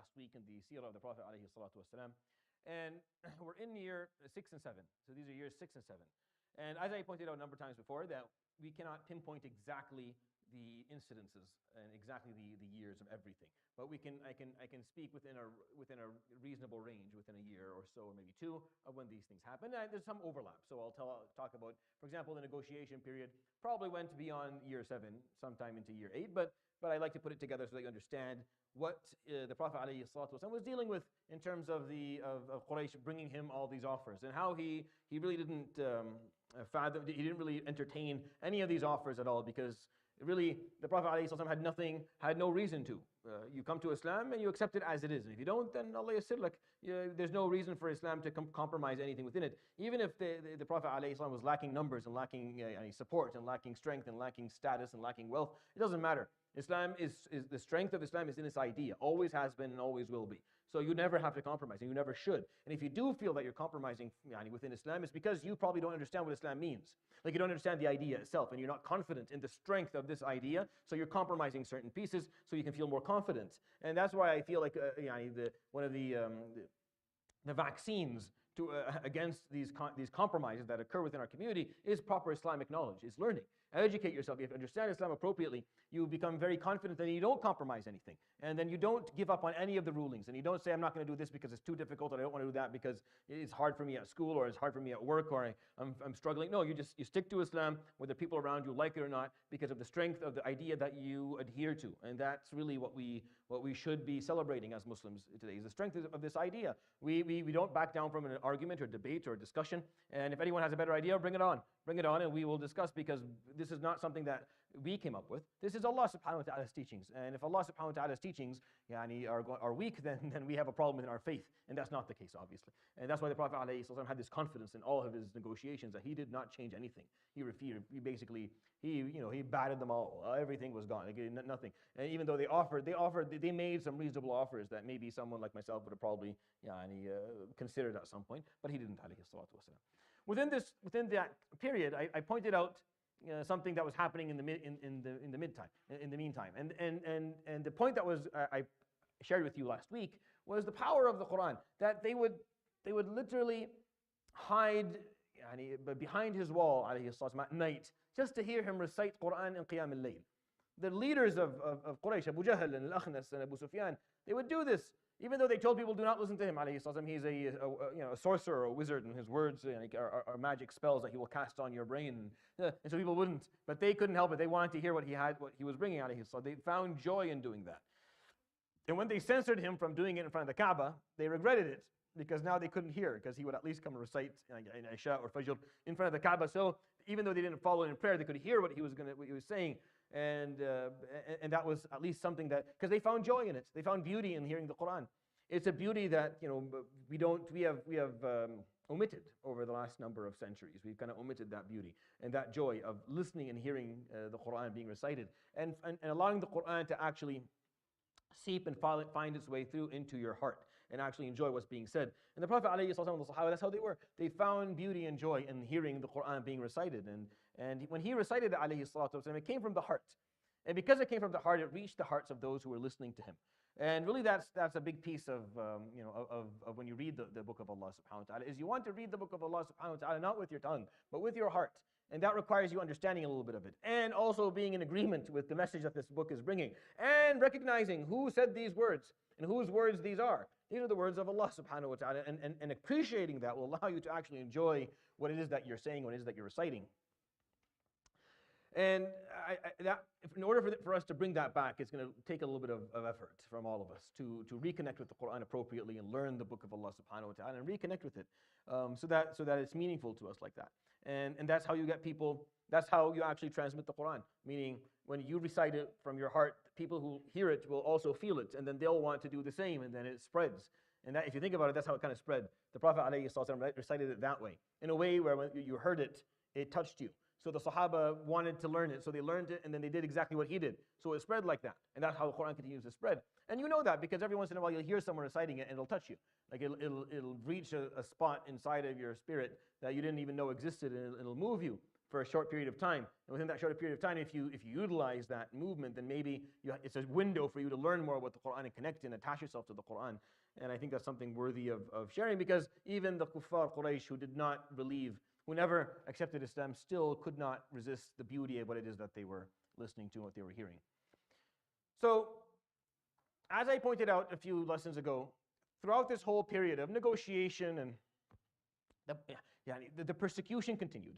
last week in the Seerah of the Prophet alayhi salatu wasalam. And we're in year 6 and 7. So these are years 6 and 7. And as I pointed out a number of times before, that we cannot pinpoint exactly the incidences and exactly the years of everything. But I can speak within a reasonable range, within a year or so, or maybe two, of when these things happen. And there's some overlap. So I'll talk about, for example, the negotiation period probably went beyond year 7, sometime into year 8. But I like to put it together so that you understand what the Prophet ﷺ was dealing with in terms of of Quraysh bringing him all these offers, and how he really didn't fathom, he didn't really entertain any of these offers at all, because really the Prophet ﷺ had no reason to. You come to Islam and you accept it as it is, and if you don't, then Allah yasir lak. There's no reason for Islam to compromise anything within it. Even if the Prophet ﷺ was lacking numbers and lacking support and lacking strength and lacking status and lacking wealth, it doesn't matter. Islam is the strength of Islam is in its idea, always has been and always will be. So you never have to compromise, and you never should. And if you do feel that you're compromising within Islam, it's because you probably don't understand what Islam means. Like, you don't understand the idea itself, and you're not confident in the strength of this idea, so you're compromising certain pieces so you can feel more confident. And that's why I feel like one of the vaccines against these compromises that occur within our community is proper Islamic knowledge, is learning. Educate yourself. You have to understand Islam appropriately. You become very confident that you don't compromise anything. And then you don't give up on any of the rulings. And you don't say, I'm not going to do this because it's too difficult, or I don't want to do that because it's hard for me at school, or it's hard for me at work, or I'm struggling. No, you stick to Islam, whether people around you like it or not, because of the strength of the idea that you adhere to. And that's really what we should be celebrating as Muslims today, is the strength of this idea. We don't back down from an argument or debate or discussion. And if anyone has a better idea, bring it on. Bring it on, and we will discuss, because this is not something that we came up with. This is Allah subhanahu wa ta'ala's teachings. And if Allah subhanahu wa ta'ala's teachings are weak, then we have a problem in our faith. And that's not the case, obviously. And that's why the Prophet ﷺ had this confidence in all of his negotiations, that he did not change anything. He batted them all. Everything was gone. Nothing. And even though they made some reasonable offers that maybe someone like myself would have probably considered at some point, but he didn't, alayhi salatu wasalam. Within that period, I pointed out something that was happening in the meantime, and the point that I shared with you last week was the power of the Quran, that they would literally hide behind his wall alayhi salatu at night just to hear him recite Quran in Qiyam al-Layl. The leaders of Quraysh, Abu Jahl and Al-Akhnas and Abu Sufyan, they would do this. Even though they told people, do not listen to him, alayhi salam, he's a sorcerer or a wizard, and his words are magic spells that he will cast on your brain. And so people wouldn't. But they couldn't help it. They wanted to hear what he was bringing, alayhi salam. They found joy in doing that. And when they censored him from doing it in front of the Kaaba, they regretted it, because now they couldn't hear, because he would at least come and recite in Isha or Fajr in front of the Kaaba. So even though they didn't follow in prayer, they could hear what he was saying. And that was at least something that, because they found joy in it. They found beauty in hearing the Quran. It's a beauty that we have omitted over the last number of centuries. We've kind of omitted that beauty and that joy of listening and hearing the Quran being recited, and allowing the Quran to actually seep and find its way through into your heart and actually enjoy what's being said. And the Prophet ﷺ and the Sahaba, that's how they were. They found beauty and joy in hearing the Quran being recited. And when he recited it, ﷺ, it came from the heart. And because it came from the heart, it reached the hearts of those who were listening to him. And really that's a big piece of when you read the book of Allah subhanahu wa ta'ala, is you want to read the book of Allah subhanahu wa ta'ala not with your tongue, but with your heart. And that requires you understanding a little bit of it, and also being in agreement with the message that this book is bringing, and recognizing who said these words and whose words these are. These are the words of Allah subhanahu wa ta'ala, and appreciating that will allow you to actually enjoy what it is that you're saying, what it is that you're reciting. And in order for us to bring that back, it's going to take a little bit of effort from all of us to reconnect with the Quran appropriately and learn the book of Allah subhanahu wa ta'ala and reconnect with it, so that it's meaningful to us like that. And that's how you get people, that's how you actually transmit the Quran. Meaning, when you recite it from your heart, people who hear it will also feel it, and then they'll want to do the same, and then it spreads. And that, if you think about it, that's how it kind of spread. The Prophet ﷺ recited it that way, in a way where when you heard it, it touched you. So the Sahaba wanted to learn it, so they learned it, and then they did exactly what he did. So it spread like that, and that's how the Quran continues to spread. And you know that because every once in a while you'll hear someone reciting it, and it'll touch you. Like it'll reach a spot inside of your spirit that you didn't even know existed, and it'll move you for a short period of time. And within that short period of time, if you utilize that movement, then maybe it's a window for you to learn more about the Quran and connect and attach yourself to the Quran. And I think that's something worthy of sharing, because even the kuffar Quraysh who did not believe, who never accepted Islam, still could not resist the beauty of what it is that they were listening to, what they were hearing. So, as I pointed out a few lessons ago, throughout this whole period of negotiation and the persecution continued.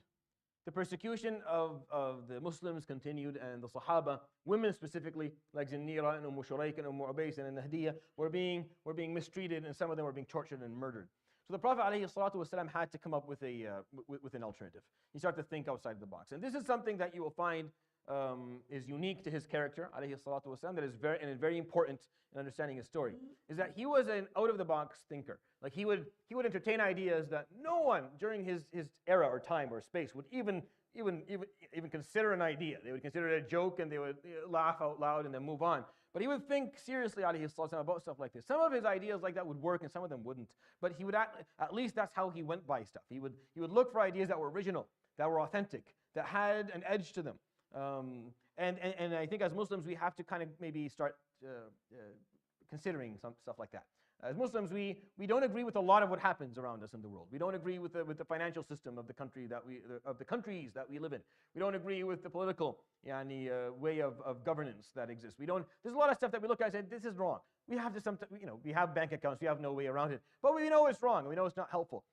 The persecution of the Muslims continued, and the Sahaba, women specifically, like Zinnira and Shurayk and Ubays and Nahdiyah, were being mistreated, and some of them were being tortured and murdered. So the Prophet ﷺ had to come up with an alternative. He started to think outside the box. And this is something that you will find is unique to his character, ﷺ, that is very important in understanding his story, is that he was an out-of-the-box thinker. Like he would entertain ideas that no one during his era or time or space would even consider an idea. They would consider it a joke, and they would laugh out loud and then move on. But he would think seriously, ﷺ, about stuff like this. Some of his ideas like that would work, and some of them wouldn't. But he would at least that's how he went by stuff. He would look for ideas that were original, that were authentic, that had an edge to them. And I think as Muslims we have to kind of maybe start considering some stuff like that. As Muslims, we don't agree with a lot of what happens around us in the world. We don't agree with the financial system of the countries that we live in. We don't agree with the political way of governance that exists. There's a lot of stuff that we look at and say, this is wrong. We have bank accounts, we have no way around it. But we know it's wrong, and we know it's not helpful.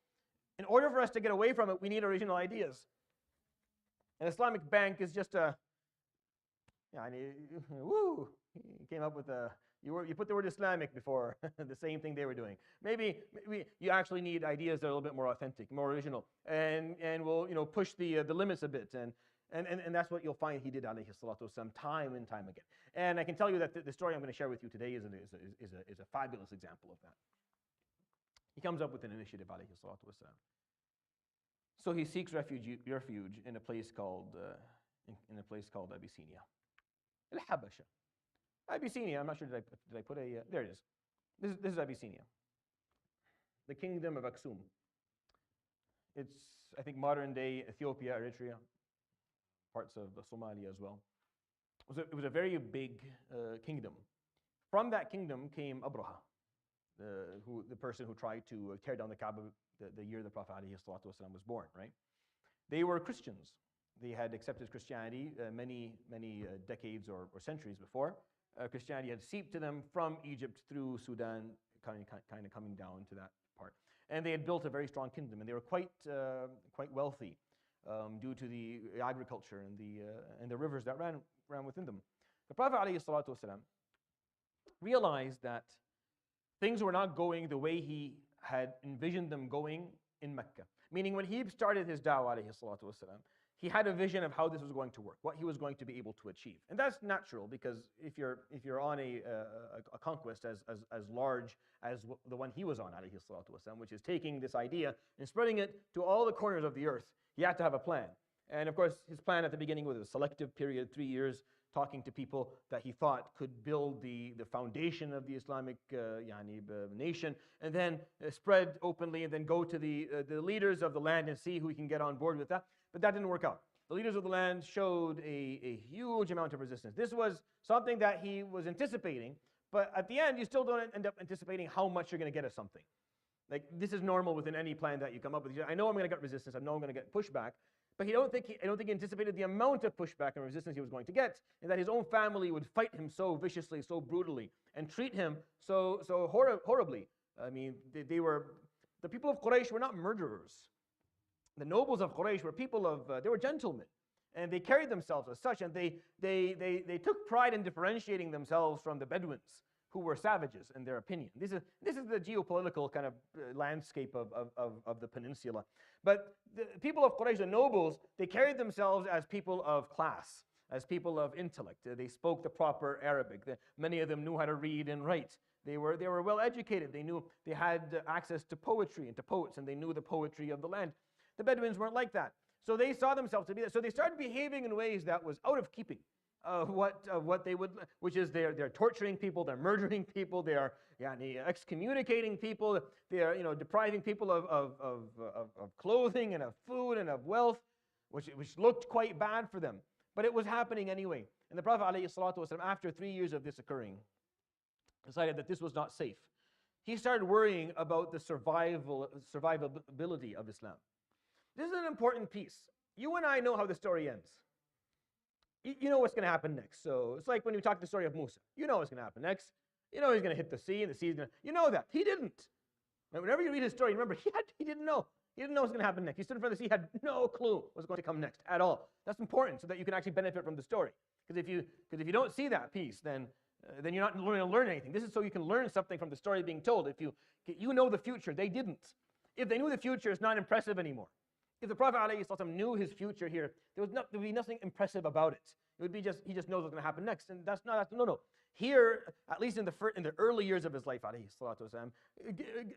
In order for us to get away from it, we need original ideas. An Islamic bank is just he came up with you put the word Islamic before the same thing they were doing. Maybe you actually need ideas that are a little bit more authentic, more original, and will push the limits a bit, and that's what you'll find he did, alayhi salatu wasalam, time and time again. And I can tell you that the story I'm going to share with you today is a fabulous example of that. He comes up with an initiative, alayhi salatu wasalam. So he seeks refuge in a place called Abyssinia, Al-Habasha. Abyssinia. I'm not sure did I put a there it is. This is Abyssinia, the kingdom of Aksum. It's I think modern day Ethiopia, Eritrea, parts of Somalia as well. It was a very big kingdom. From that kingdom came Abraha, the person who tried to tear down the Kaaba the year the Prophet ﷺ was born, right? They were Christians. They had accepted Christianity many decades or centuries before. Christianity had seeped to them from Egypt through Sudan, kind of coming down to that part. And they had built a very strong kingdom, and they were quite wealthy due to the agriculture and the rivers that ran within them. The Prophet ﷺ realized that things were not going the way he had envisioned them going in Mecca. Meaning when he started his da'wah, ﷺ, he had a vision of how this was going to work, what he was going to be able to achieve. And that's natural, because if you're on a conquest as large as the one he was on, ﷺ, which is taking this idea and spreading it to all the corners of the earth, he had to have a plan. And of course, his plan at the beginning was a selective period, 3 years, talking to people that he thought could build the foundation of the Islamic nation, and then spread openly, and then go to the leaders of the land and see who he can get on board with that. But that didn't work out. The leaders of the land showed a huge amount of resistance. This was something that he was anticipating, but at the end, you still don't end up anticipating how much you're going to get of something. Like, this is normal within any plan that you come up with. I know I'm going to get resistance. I know I'm going to get pushback. But I don't think he anticipated the amount of pushback and resistance he was going to get, and that his own family would fight him so viciously, so brutally, and treat him so horribly. I mean, the people of Quraysh were not murderers. The nobles of Quraysh were they were gentlemen, and they carried themselves as such, and they took pride in differentiating themselves from the Bedouins, who were savages in their opinion. This is the geopolitical kind of landscape of the peninsula. But the people of Quraysh, the nobles, they carried themselves as people of class, as people of intellect. They spoke the proper Arabic. Many of them knew how to read and write. They were well educated. They had access to poetry and to poets, and they knew the poetry of the land. The Bedouins weren't like that. So they saw themselves to be that. So they started behaving in ways that was out of keeping what they would, which is they're torturing people, they're murdering people, they are excommunicating people, they are depriving people of clothing and of food and of wealth. which looked quite bad for them. But it was happening anyway. And the Prophet ﷺ, after 3 years of this occurring, decided that this was not safe. He started worrying about the survivability of Islam. This is an important piece. You and I know how the story ends. You know what's going to happen next. So it's like when you talk the story of Musa. You know what's going to happen next. You know he's going to hit the sea, and the sea is going to... You know that. He didn't. And whenever you read his story, remember, he didn't know. He didn't know what's going to happen next. He stood in front of the sea, had no clue what's going to come next at all. That's important so that you can actually benefit from the story. Because if you don't see that piece, then you're not going to learn anything. This is so you can learn something from the story being told. If you know the future, they didn't. If they knew the future, it's not impressive anymore. If the Prophet ﷺ knew his future here, there would be nothing impressive about it. It would be just, he just knows what's going to happen next. And no. Here, at least in the early years of his life, ﷺ,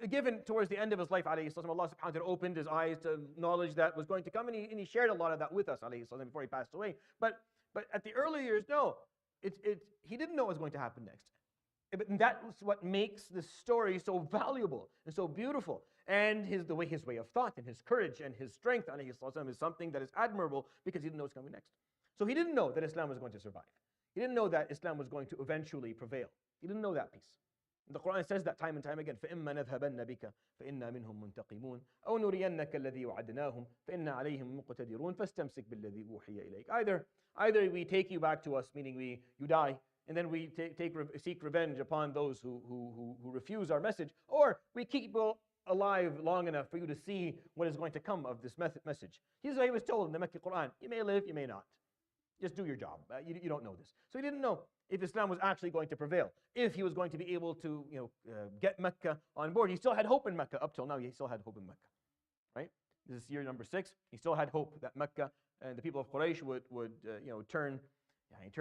given towards the end of his life, ﷺ, Allah subhanahu wa ta'ala opened his eyes to knowledge that was going to come, and he shared a lot of that with us, ﷺ, before he passed away. But at the early years, no. He didn't know what was going to happen next. But that's what makes this story so valuable and so beautiful. And his way of thought and his courage and his strength, ﷺ, is something that is admirable because he didn't know what's coming next. So he didn't know that Islam was going to survive. He didn't know that Islam was going to eventually prevail. He didn't know that piece. And the Quran says that time and time again. فَإِمَّا نَذْهَبَنَّ بِكَ فَإِنَّا مِنْهُمْ مُنْتَقِمُونَ أَوْ نُرِيَنَّكَ الَّذِي وَعَدْنَاهُمْ فَإِنَّا عَلَيْهِمْ مُقْتَدِرُونَ فَاسْتَمْسِكْ بِالَّذِي أُوحِيَ إِلَيْكَ. Either we take you back to us, meaning you die, and then we seek revenge upon those who refuse our message, or we keep you alive long enough for you to see what is going to come of this message. This is what he was told in the Mecca Quran. You may live, you may not. Just do your job. You don't know this. So he didn't know if Islam was actually going to prevail, if he was going to be able to get Mecca on board. He still had hope in Mecca. Up till now, he still had hope in Mecca. Right? This is year number 6. He still had hope that Mecca and the people of Quraysh would turn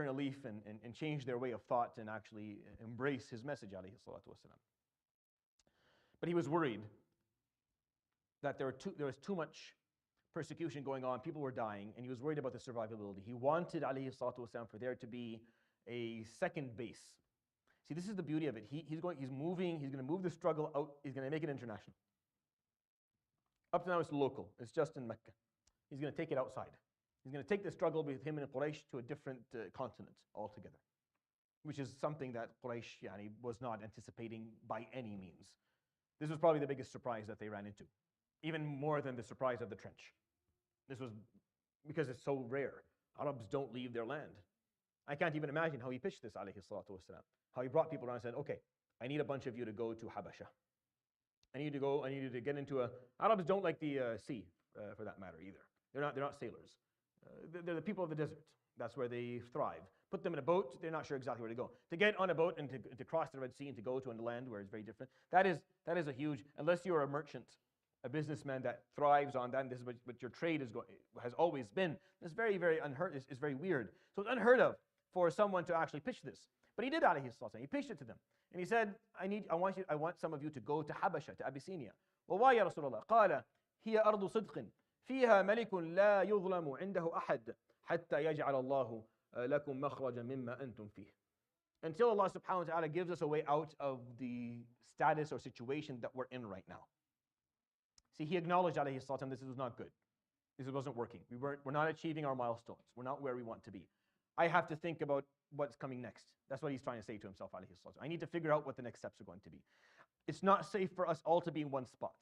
a leaf and change their way of thought and actually embrace his message, alayhi salatu wasalam. But he was worried that there was too much persecution going on, people were dying, and he was worried about the survivability. He wanted, alayhi salatu wasalam, for there to be a second base. See, this is the beauty of it. He's going to move the struggle out, he's going to make it international. Up to now it's local, it's just in Mecca. He's going to take it outside. He's going to take the struggle with him and Quraysh to a different continent altogether, which is something that Quraysh was not anticipating by any means. This was probably the biggest surprise that they ran into, even more than the surprise of the trench. This was because it's so rare. Arabs don't leave their land. I can't even imagine how he pitched this, alayhi salatu wasalam. How he brought people around and said, okay, I need a bunch of you to go to Habasha. I need you to get into Arabs don't like the sea, for that matter, either. They're not sailors. They're the people of the desert. That's where they thrive. Put them in a boat, they're not sure exactly where to go. To get on a boat and to cross the Red Sea and to go to a land where it's very different, that is a huge, unless you're a merchant, a businessman that thrives on that, and this is what your trade has always been. It's very, very unheard. It's very weird. So it's unheard of for someone to actually pitch this. But he did, alayhi salatu. He pitched it to them, and he said, "I want some of you to go to Habasha, to Abyssinia." Well, why, ya Rasulullah? قال هي أرض صدق فيها ملك لا يظلم عنده أحد حتى يجعل الله لكم مخرجا مما أنتم فيه. Until Allah subhanahu wa ta'ala gives us a way out of the status or situation that we're in right now. See, he acknowledged, alayhi salatu, this was not good. This wasn't working. We're not achieving our milestones. We're not where we want to be. I have to think about what's coming next. That's what he's trying to say to himself, alayhi salatu. I need to figure out what the next steps are going to be. It's not safe for us all to be in one spot.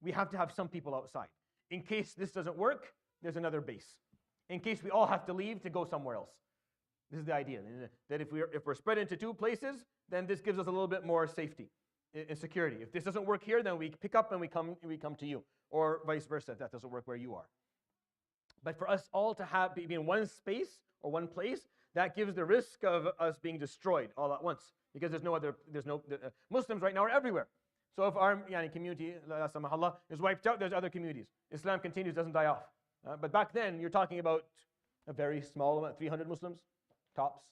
We have to have some people outside. In case this doesn't work, there's another base. In case we all have to leave to go somewhere else. This is the idea, that if we're spread into 2 places, then this gives us a little bit more safety and security. If this doesn't work here, then we pick up and we come to you, or vice versa if that doesn't work where you are. But for us all to be in one space or one place, that gives the risk of us being destroyed all at once, because Muslims right now are everywhere. So if our community, la samahullah, is wiped out, there's other communities. Islam continues, doesn't die off. But back then, you're talking about a very small amount, 300 Muslims, tops.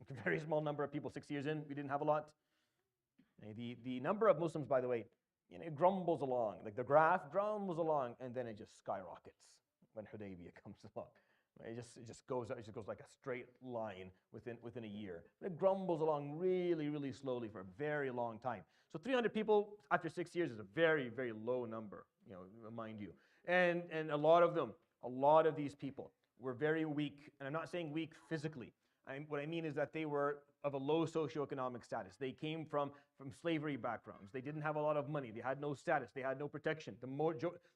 A very small number of people. 6 years in, we didn't have a lot. The number of Muslims, by the way, it grumbles along. Like the graph grumbles along, and then it just skyrockets when Hudaybiyah comes along. It just goes like a straight line within a year. It grumbles along really, really slowly for a very long time. So 300 people after 6 years is a very, very low number, mind you. And a lot of them a lot of these people were very weak, and I'm not saying weak physically. What I mean is that they were of a low socioeconomic status. They came from slavery backgrounds. They didn't have a lot of money. They had no status. They had no protection.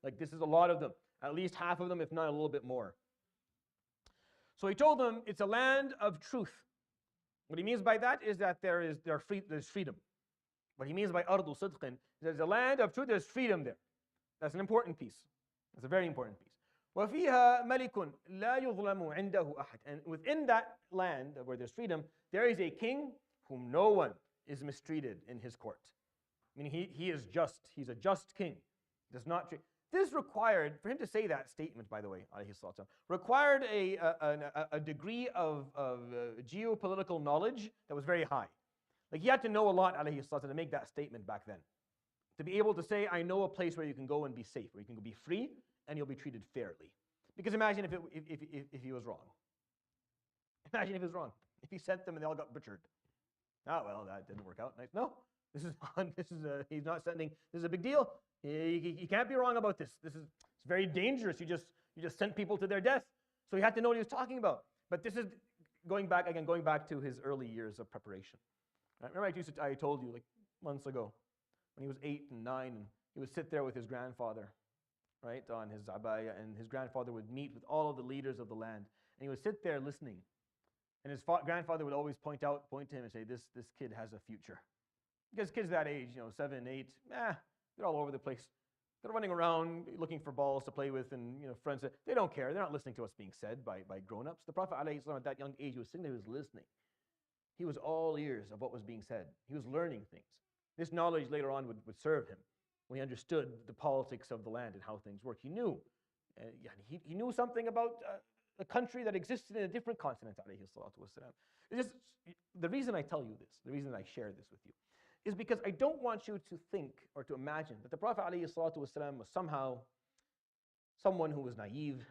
Like this is a lot of them, at least half of them, if not a little bit more. So he told them it's a land of truth. What he means by that is that there's freedom. What he means by ardu sidqin, there's a land of truth, there's freedom there. That's an important piece. That's a very important piece. وَفِيهَا مَلِكٌ لَا يُظْلَمُ عِنْدَهُ أَحَدٌ. And within that land where there's freedom, there is a king whom no one is mistreated in his court. I mean, he is just. He's a just king. Does not treat. This required, for him to say that statement, by the way, required a degree of geopolitical knowledge that was very high. Like he had to know a lot, to make that statement back then. To be able to say, I know a place where you can go and be safe, where you can be free, and you'll be treated fairly. Because imagine if he was wrong. Imagine if he was wrong. If he sent them and they all got butchered. Oh, well, that didn't work out. Nice. No, he's not sending, this is a big deal. He can't be wrong about this. It's very dangerous. You just sent people to their death. So he had to know what he was talking about. But this is going back to his early years of preparation. Right? Remember I told you like months ago, when he was 8 and 9, and he would sit there with his grandfather, right, on his abaya, and his grandfather would meet with all of the leaders of the land, and he would sit there listening. And his grandfather would always point to him and say, this kid has a future. Because kids that age, 7, 8, they're all over the place. They're running around looking for balls to play with and friends. They don't care. They're not listening to what's being said by grown-ups. The Prophet ﷺ at that young age was sitting there, he was listening. He was all ears of what was being said. He was learning things. This knowledge later on would serve him when he understood the politics of the land and how things work. He knew. He knew something about a country that existed in a different continent, the reason I tell you this, the reason I share this with you, is because I don't want you to think or to imagine that the Prophet ﷺ was somehow someone who was naive,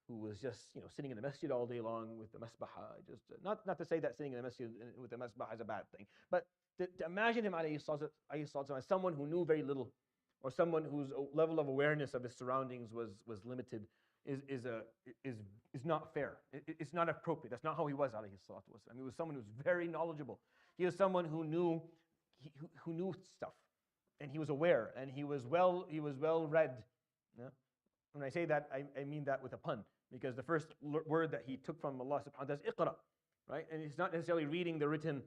who was just sitting in the masjid all day long with the masbaha. Not to say that sitting in the masjid with the masbaha is a bad thing, but to imagine him ﷺ as someone who knew very little, or someone whose level of awareness of his surroundings was limited, is not fair. It's not appropriate. That's not how he was, ﷺ. He was someone who was very knowledgeable. He was someone who knew stuff, and he was aware, and he was well read. Yeah? When I say that, I mean that with a pun, because the first word that he took from Allah subhanahu wa ta'ala is iqra, right? And it's not necessarily reading the written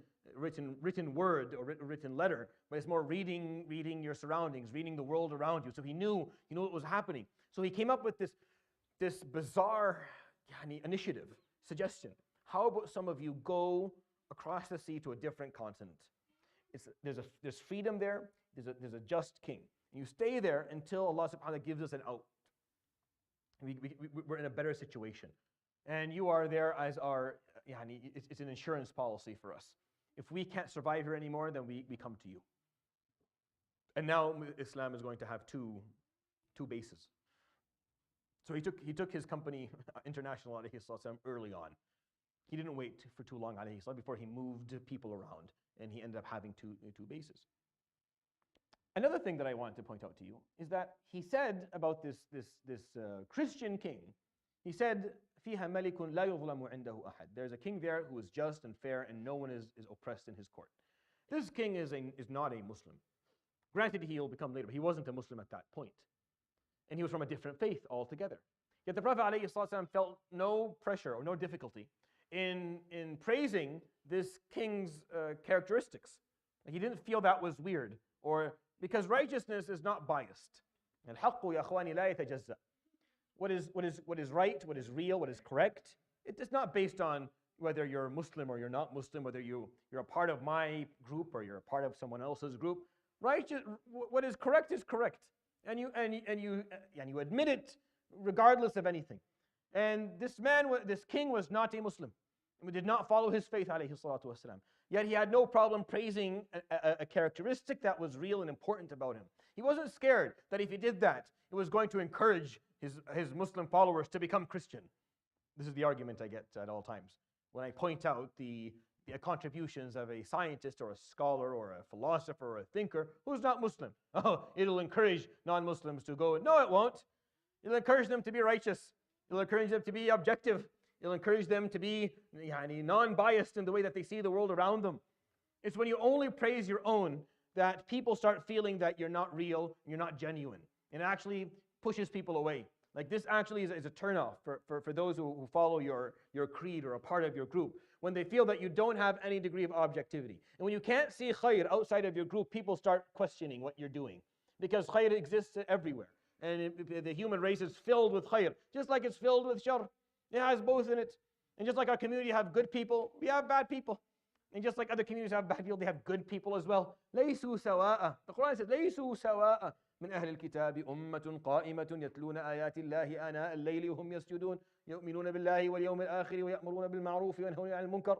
word or written letter, but it's more reading your surroundings, reading the world around you. So he knew what was happening. So he came up with this bizarre initiative, suggestion. How about some of you go across the sea to a different continent? There's freedom there. There's a just king. You stay there until Allah subhanahu wa ta'ala gives us an out. We're in a better situation. And you are there as our, it's an insurance policy for us. If we can't survive here anymore, then we come to you. And now Islam is going to have two bases. So he took his company, International early on. He didn't wait for too long before he moved people around, and he ended up having two bases. Another thing that I want to point out to you is that he said about this Christian king, he said, فِيهَا مَلِكٌ لَا يُظْلَمُ عِنْدَهُ أَحَدٌ. There's a king there who is just and fair, and no one is oppressed in his court. This king is not a Muslim. Granted, he'll become later, but he wasn't a Muslim at that point. And he was from a different faith altogether. Yet the Prophet ﷺ felt no pressure or no difficulty in praising this king's characteristics. He didn't feel that was weird, or because righteousness is not biased. الحق يا أخواني لا يتجزأ. What is right, what is real, what is correct, it is not based on whether you're Muslim or you're not Muslim, whether you're a part of my group or you're a part of someone else's group. What is correct is correct, and you admit it regardless of anything. And this king was not a Muslim. He did not follow his faith, alayhi salatu wasalam. Yet he had no problem praising a characteristic that was real and important about him. He wasn't scared that if he did that, it was going to encourage his Muslim followers to become Christian. This is the argument I get at all times. When I point out the contributions of a scientist or a scholar or a philosopher or a thinker who's not Muslim. Oh, it'll encourage non-Muslims to go. No, it won't. It'll encourage them to be righteous. It'll encourage them to be objective. It'll encourage them to be non-biased in the way that they see the world around them. It's when you only praise your own that people start feeling that you're not real, you're not genuine. And it actually pushes people away. Like this actually is a turnoff for those who follow your creed or a part of your group. When they feel that you don't have any degree of objectivity. And when you can't see khair outside of your group, people start questioning what you're doing. Because khair exists everywhere. And the human race is filled with khair, just like it's filled with shar. It has both in it. And just like our community have good people, we have bad people. And just like other communities have bad people, they have good people as well. لَيْسُوا سَوَاءً. The Quran says, لَيْسُوا سَوَاءً من أهل الكتاب أمة قائمة يتلون آيات الله آناء الليل وهم يسجدون يؤمنون بالله واليوم الآخر ويأمرون بالمعروف وينهون عن المنكر.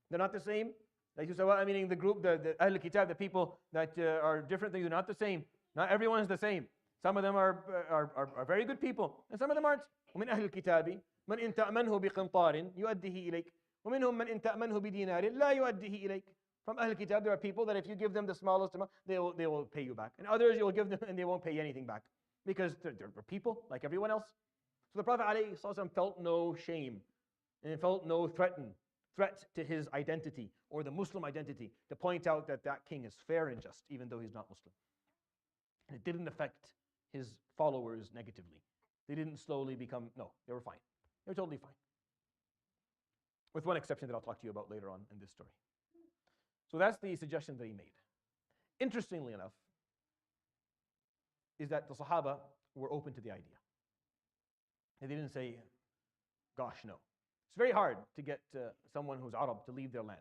They're not the same. لَيْسُوا سَوَاءً meaning the group, the أهل الكتاب, the people that are different things, are not the same. Not everyone is the same. Some of them are very good people, and some of them aren't. ومن أهل الكتاب من إن تأمنه بقنطار يؤديه إليك ومنهم من إن تأمنه بدينار لا يؤديه إليك. From Ahl Kitab, there are people that if you give them the smallest amount, they will pay you back. And others, you'll give them and they won't pay anything back. Because they're people like everyone else. So the Prophet ﷺ felt no shame and felt no threat to his identity or the Muslim identity to point out that that king is fair and just, even though he's not Muslim. And it didn't affect his followers negatively. They didn't slowly become, no, they were fine. They were totally fine. With one exception that I'll talk to you about later on in this story. So that's the suggestion that he made. Interestingly enough, is that the Sahaba were open to the idea. And they didn't say, gosh, no. It's very hard to get someone who's Arab to leave their land.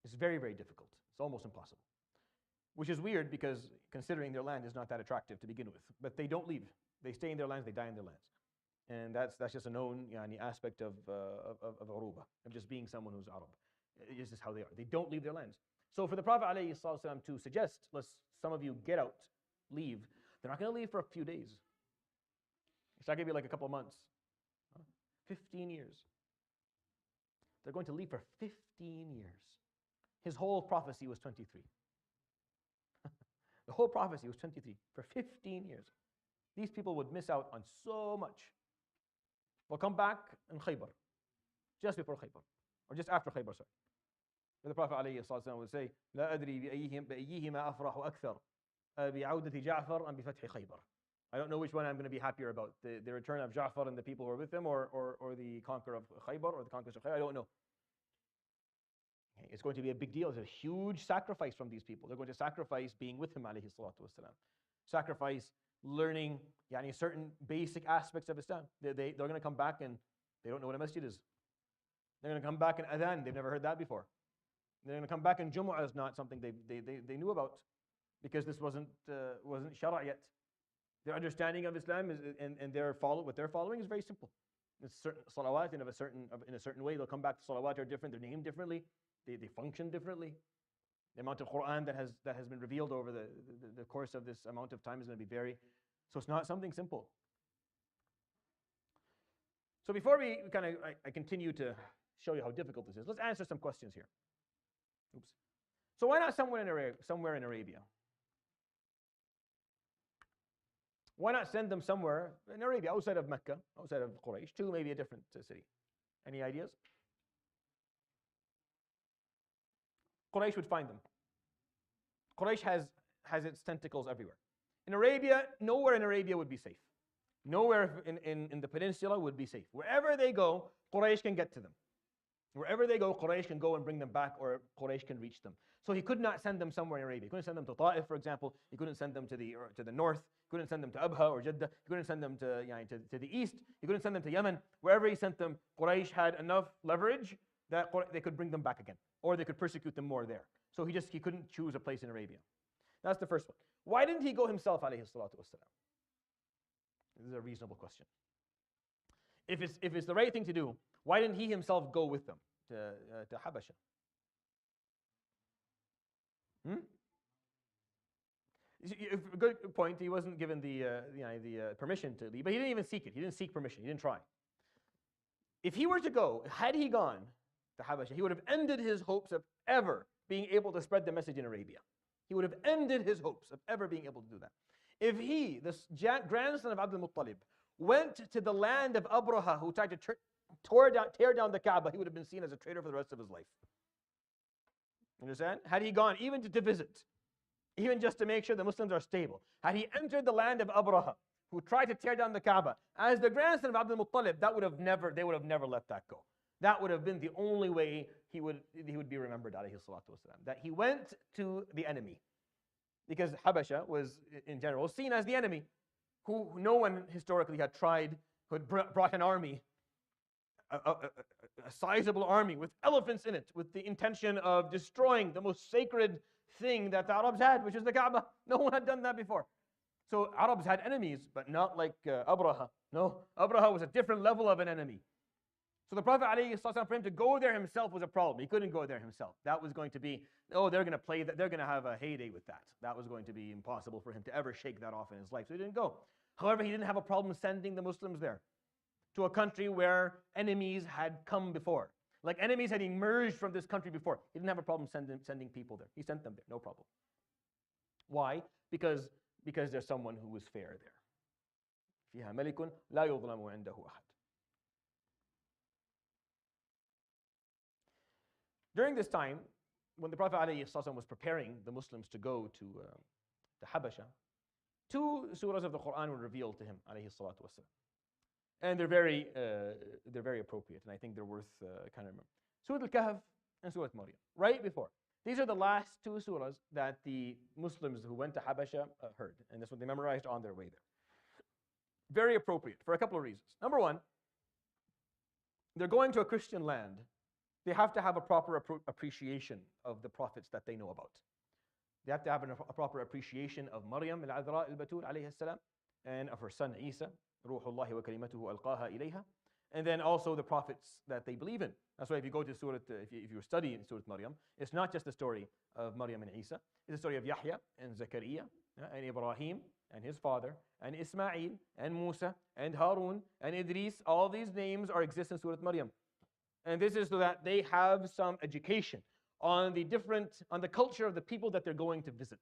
It's very, very difficult. It's almost impossible. Which is weird because considering their land is not that attractive to begin with. But they don't leave. They stay in their lands, they die in their lands. And that's just a known aspect of Uruba, of just being someone who's Arab. It's just how they are. They don't leave their lands. So for the Prophet ﷺ to suggest, some of you get out, leave, they're not going to leave for a few days. It's not going to be like a couple of months. 15 years. They're going to leave for 15 years. His whole prophecy was 23. The whole prophecy was 23 for 15 years. These people would miss out on so much. They'll come back in Khaybar, just before Khaybar, or just after Khaybar, sorry. The Prophet ﷺ would say, لا أدري بأيهما أفرح أكثر بعودة جعفر أم بفتح خيبر. I don't know which one I'm going to be happier about, the return of Ja'far and the people who are with him, or the conquer of Khaybar, or the conquest of Khaybar. I don't know. Okay, it's going to be a big deal. It's a huge sacrifice from these people. They're going to sacrifice being with him, alayhi salatu wasalam. Sacrifice learning certain basic aspects of Islam. They're going to come back and they don't know what a masjid is. They're going to come back and adhan. They've never heard that before. They're going to come back and Jumu'ah is not something they knew about because this wasn't Shara yet. Their understanding of Islam is, and what they're following is very simple. It's certain salawat in a certain way. They'll come back to salawat are different. They're named differently. They function differently. The amount of Quran that has been revealed over the course of this amount of time is going to be very. So it's not something simple. So before I continue to show you how difficult this is, let's answer some questions here. Oops. So why not somewhere in Arabia? Why not send them somewhere in Arabia, outside of Mecca, outside of Quraysh, to maybe a different city? Any ideas? Quraysh would find them. Quraysh has its tentacles everywhere. In Arabia, nowhere in Arabia would be safe. Nowhere in the peninsula would be safe. Wherever they go, Quraysh can get to them. Wherever they go, Quraysh can go and bring them back, or Quraysh can reach them. So he could not send them somewhere in Arabia. He couldn't send them to Ta'if, for example. He couldn't send them to the north. He couldn't send them to Abha or Jeddah. He couldn't send them to the east. He couldn't send them to Yemen. Wherever he sent them, Quraysh had enough leverage that they could bring them back again, or they could persecute them more there. So he couldn't choose a place in Arabia. That's the first one. Why didn't he go himself, alayhi salatu wassalam? This is a reasonable question. If it's the right thing to do, why didn't he himself go with them to Habasha? A good point. He wasn't given the permission to leave, but he didn't even seek it. He didn't seek permission. He didn't try. If he were to go, had he gone to Habasha, he would have ended his hopes of ever being able to spread the message in Arabia. He would have ended his hopes of ever being able to do that. If he, the grandson of Abdul Muttalib, went to the land of Abraha, who tried to tear down the Kaaba, he would have been seen as a traitor for the rest of his life. Understand? Had he gone even to visit, even just to make sure the Muslims are stable, had he entered the land of Abraha, who tried to tear down the Kaaba, as the grandson of Abdul Muttalib, they would have never let that go. That would have been the only way he would be remembered, alayhi salatu wasalam, that he went to the enemy. Because Habasha was, in general, seen as the enemy, who no one historically had tried, who had brought an army, a sizable army with elephants in it, with the intention of destroying the most sacred thing that the Arabs had, which is the Kaaba. No one had done that before. So Arabs had enemies, but not like Abraha. No, Abraha was a different level of an enemy. So the Prophet ﷺ, for him to go there himself was a problem. He couldn't go there himself. That was going to be, they're going to play that. They're going to have a heyday with that. That was going to be impossible for him to ever shake that off in his life. So he didn't go. However, he didn't have a problem sending the Muslims there, to a country where enemies had come before. Like enemies had emerged from this country before. He didn't have a problem sending people there. He sent them there, no problem. Why? Because there's someone who was fair there. فيها ملك لا يظلم عنده أحد. During this time, when the Prophet ﷺ was preparing the Muslims to go to Habasha, 2 surahs of the Quran were revealed to him, ﷺ. And they're very appropriate, and I think they're worth kind of remembering. Surah Al-Kahf and Surah Maryam, right before. These are the last 2 surahs that the Muslims who went to Habasha heard, and that's what they memorized on their way there. Very appropriate for a couple of reasons. Number one, they're going to a Christian land. They have to have a proper appreciation of the prophets that they know about. They have to have a proper appreciation of Maryam al-Adra al-Batul alayhi salam, and of her son Isa, Ruhullahi wa kalimatuhu alqaha ilayha, and then also the prophets that they believe in. That's why if you go to Surah, if you study in Surah Maryam, it's not just the story of Maryam and Isa. It's the story of Yahya and Zakaria and Ibrahim and his father and Ismail and Musa and Harun and Idris. All these names exist in Surah Maryam. And this is so that they have some education on the culture of the people that they're going to visit.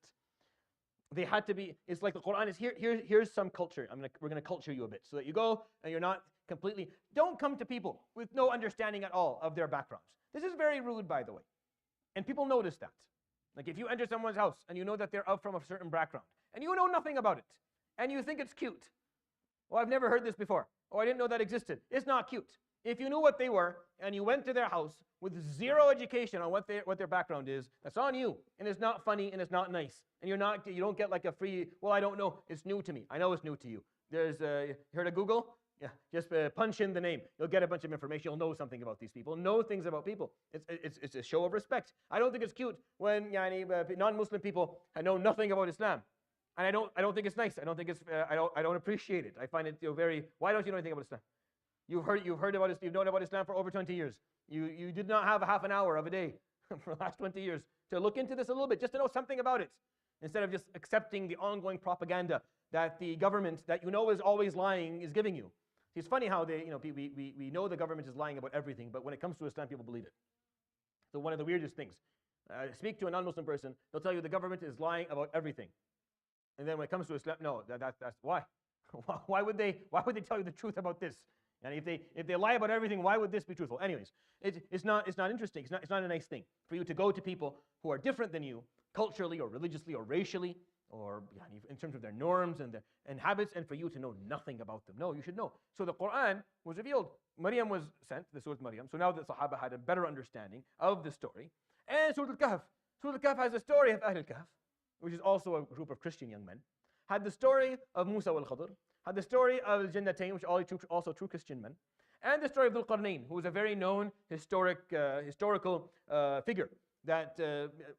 They had to be, it's like the Quran is here's some culture. We're going to culture you a bit so that you go and you're not completely, don't come to people with no understanding at all of their backgrounds. This is very rude, by the way. And people notice that. Like if you enter someone's house and you know that they're from a certain background and you know nothing about it and you think it's cute. Oh, I've never heard this before. Oh, I didn't know that existed. It's not cute. If you knew what they were and you went to their house with zero education on what their background is, that's on you. And it's not funny and it's not nice. And you don't get like a free, well, I don't know, it's new to me. I know it's new to you. There's, you heard of Google? Yeah, just punch in the name. You'll get a bunch of information. You'll know something about these people. Know things about people. It's a show of respect. I don't think it's cute when non-Muslim people know nothing about Islam. And I don't think it's nice. I don't think it's, I don't appreciate it. I find it very, why don't you know anything about Islam? You've heard about Islam, you've known about Islam for over 20 years. You did not have a half an hour of a day for the last 20 years to look into this a little bit, just to know something about it, instead of just accepting the ongoing propaganda that the government that you know is always lying is giving you. See, it's funny how we know the government is lying about everything, but when it comes to Islam, people believe it. So one of the weirdest things, speak to a non-Muslim person, they'll tell you the government is lying about everything. And then when it comes to Islam, no, that's why. Why would they tell you the truth about this? And if they lie about everything, why would this be truthful? Anyways, it's not interesting. It's not a nice thing for you to go to people who are different than you, culturally or religiously or racially, or in terms of their norms and habits, and for you to know nothing about them. No, you should know. So the Quran was revealed. Maryam was sent, the Surah Maryam. So now the Sahaba had a better understanding of the story. And Surah Al-Kahf. Surah Al-Kahf has the story of Ahl al-Kahf, which is also a group of Christian young men. Had the story of Musa wal-Khadr. Had the story of Al-Jannatain, which are also true Christian men, and the story of Dhul-Qarnayn, who was a very known historical figure that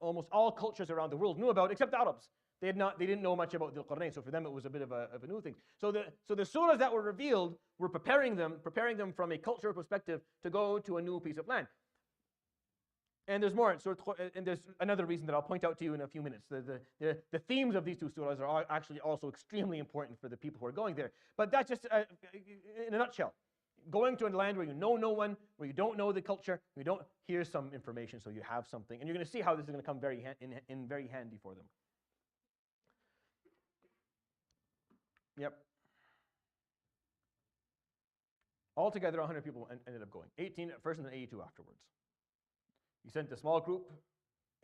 almost all cultures around the world knew about, except the Arabs. They didn't know much about Dhul-Qarnayn, so for them it was a bit of a new thing. So the surahs that were revealed were preparing them from a cultural perspective to go to a new piece of land. And there's more. And there's another reason that I'll point out to you in a few minutes. The themes of these 2 surahs are actually also extremely important for the people who are going there. But that's just in a nutshell. Going to a land where you know no one, where you don't know the culture, here's some information so you have something. And you're going to see how this is going to come very handy for them. Yep. Altogether, 100 people ended up going. 18 at first and then 82 afterwards. He sent a small group,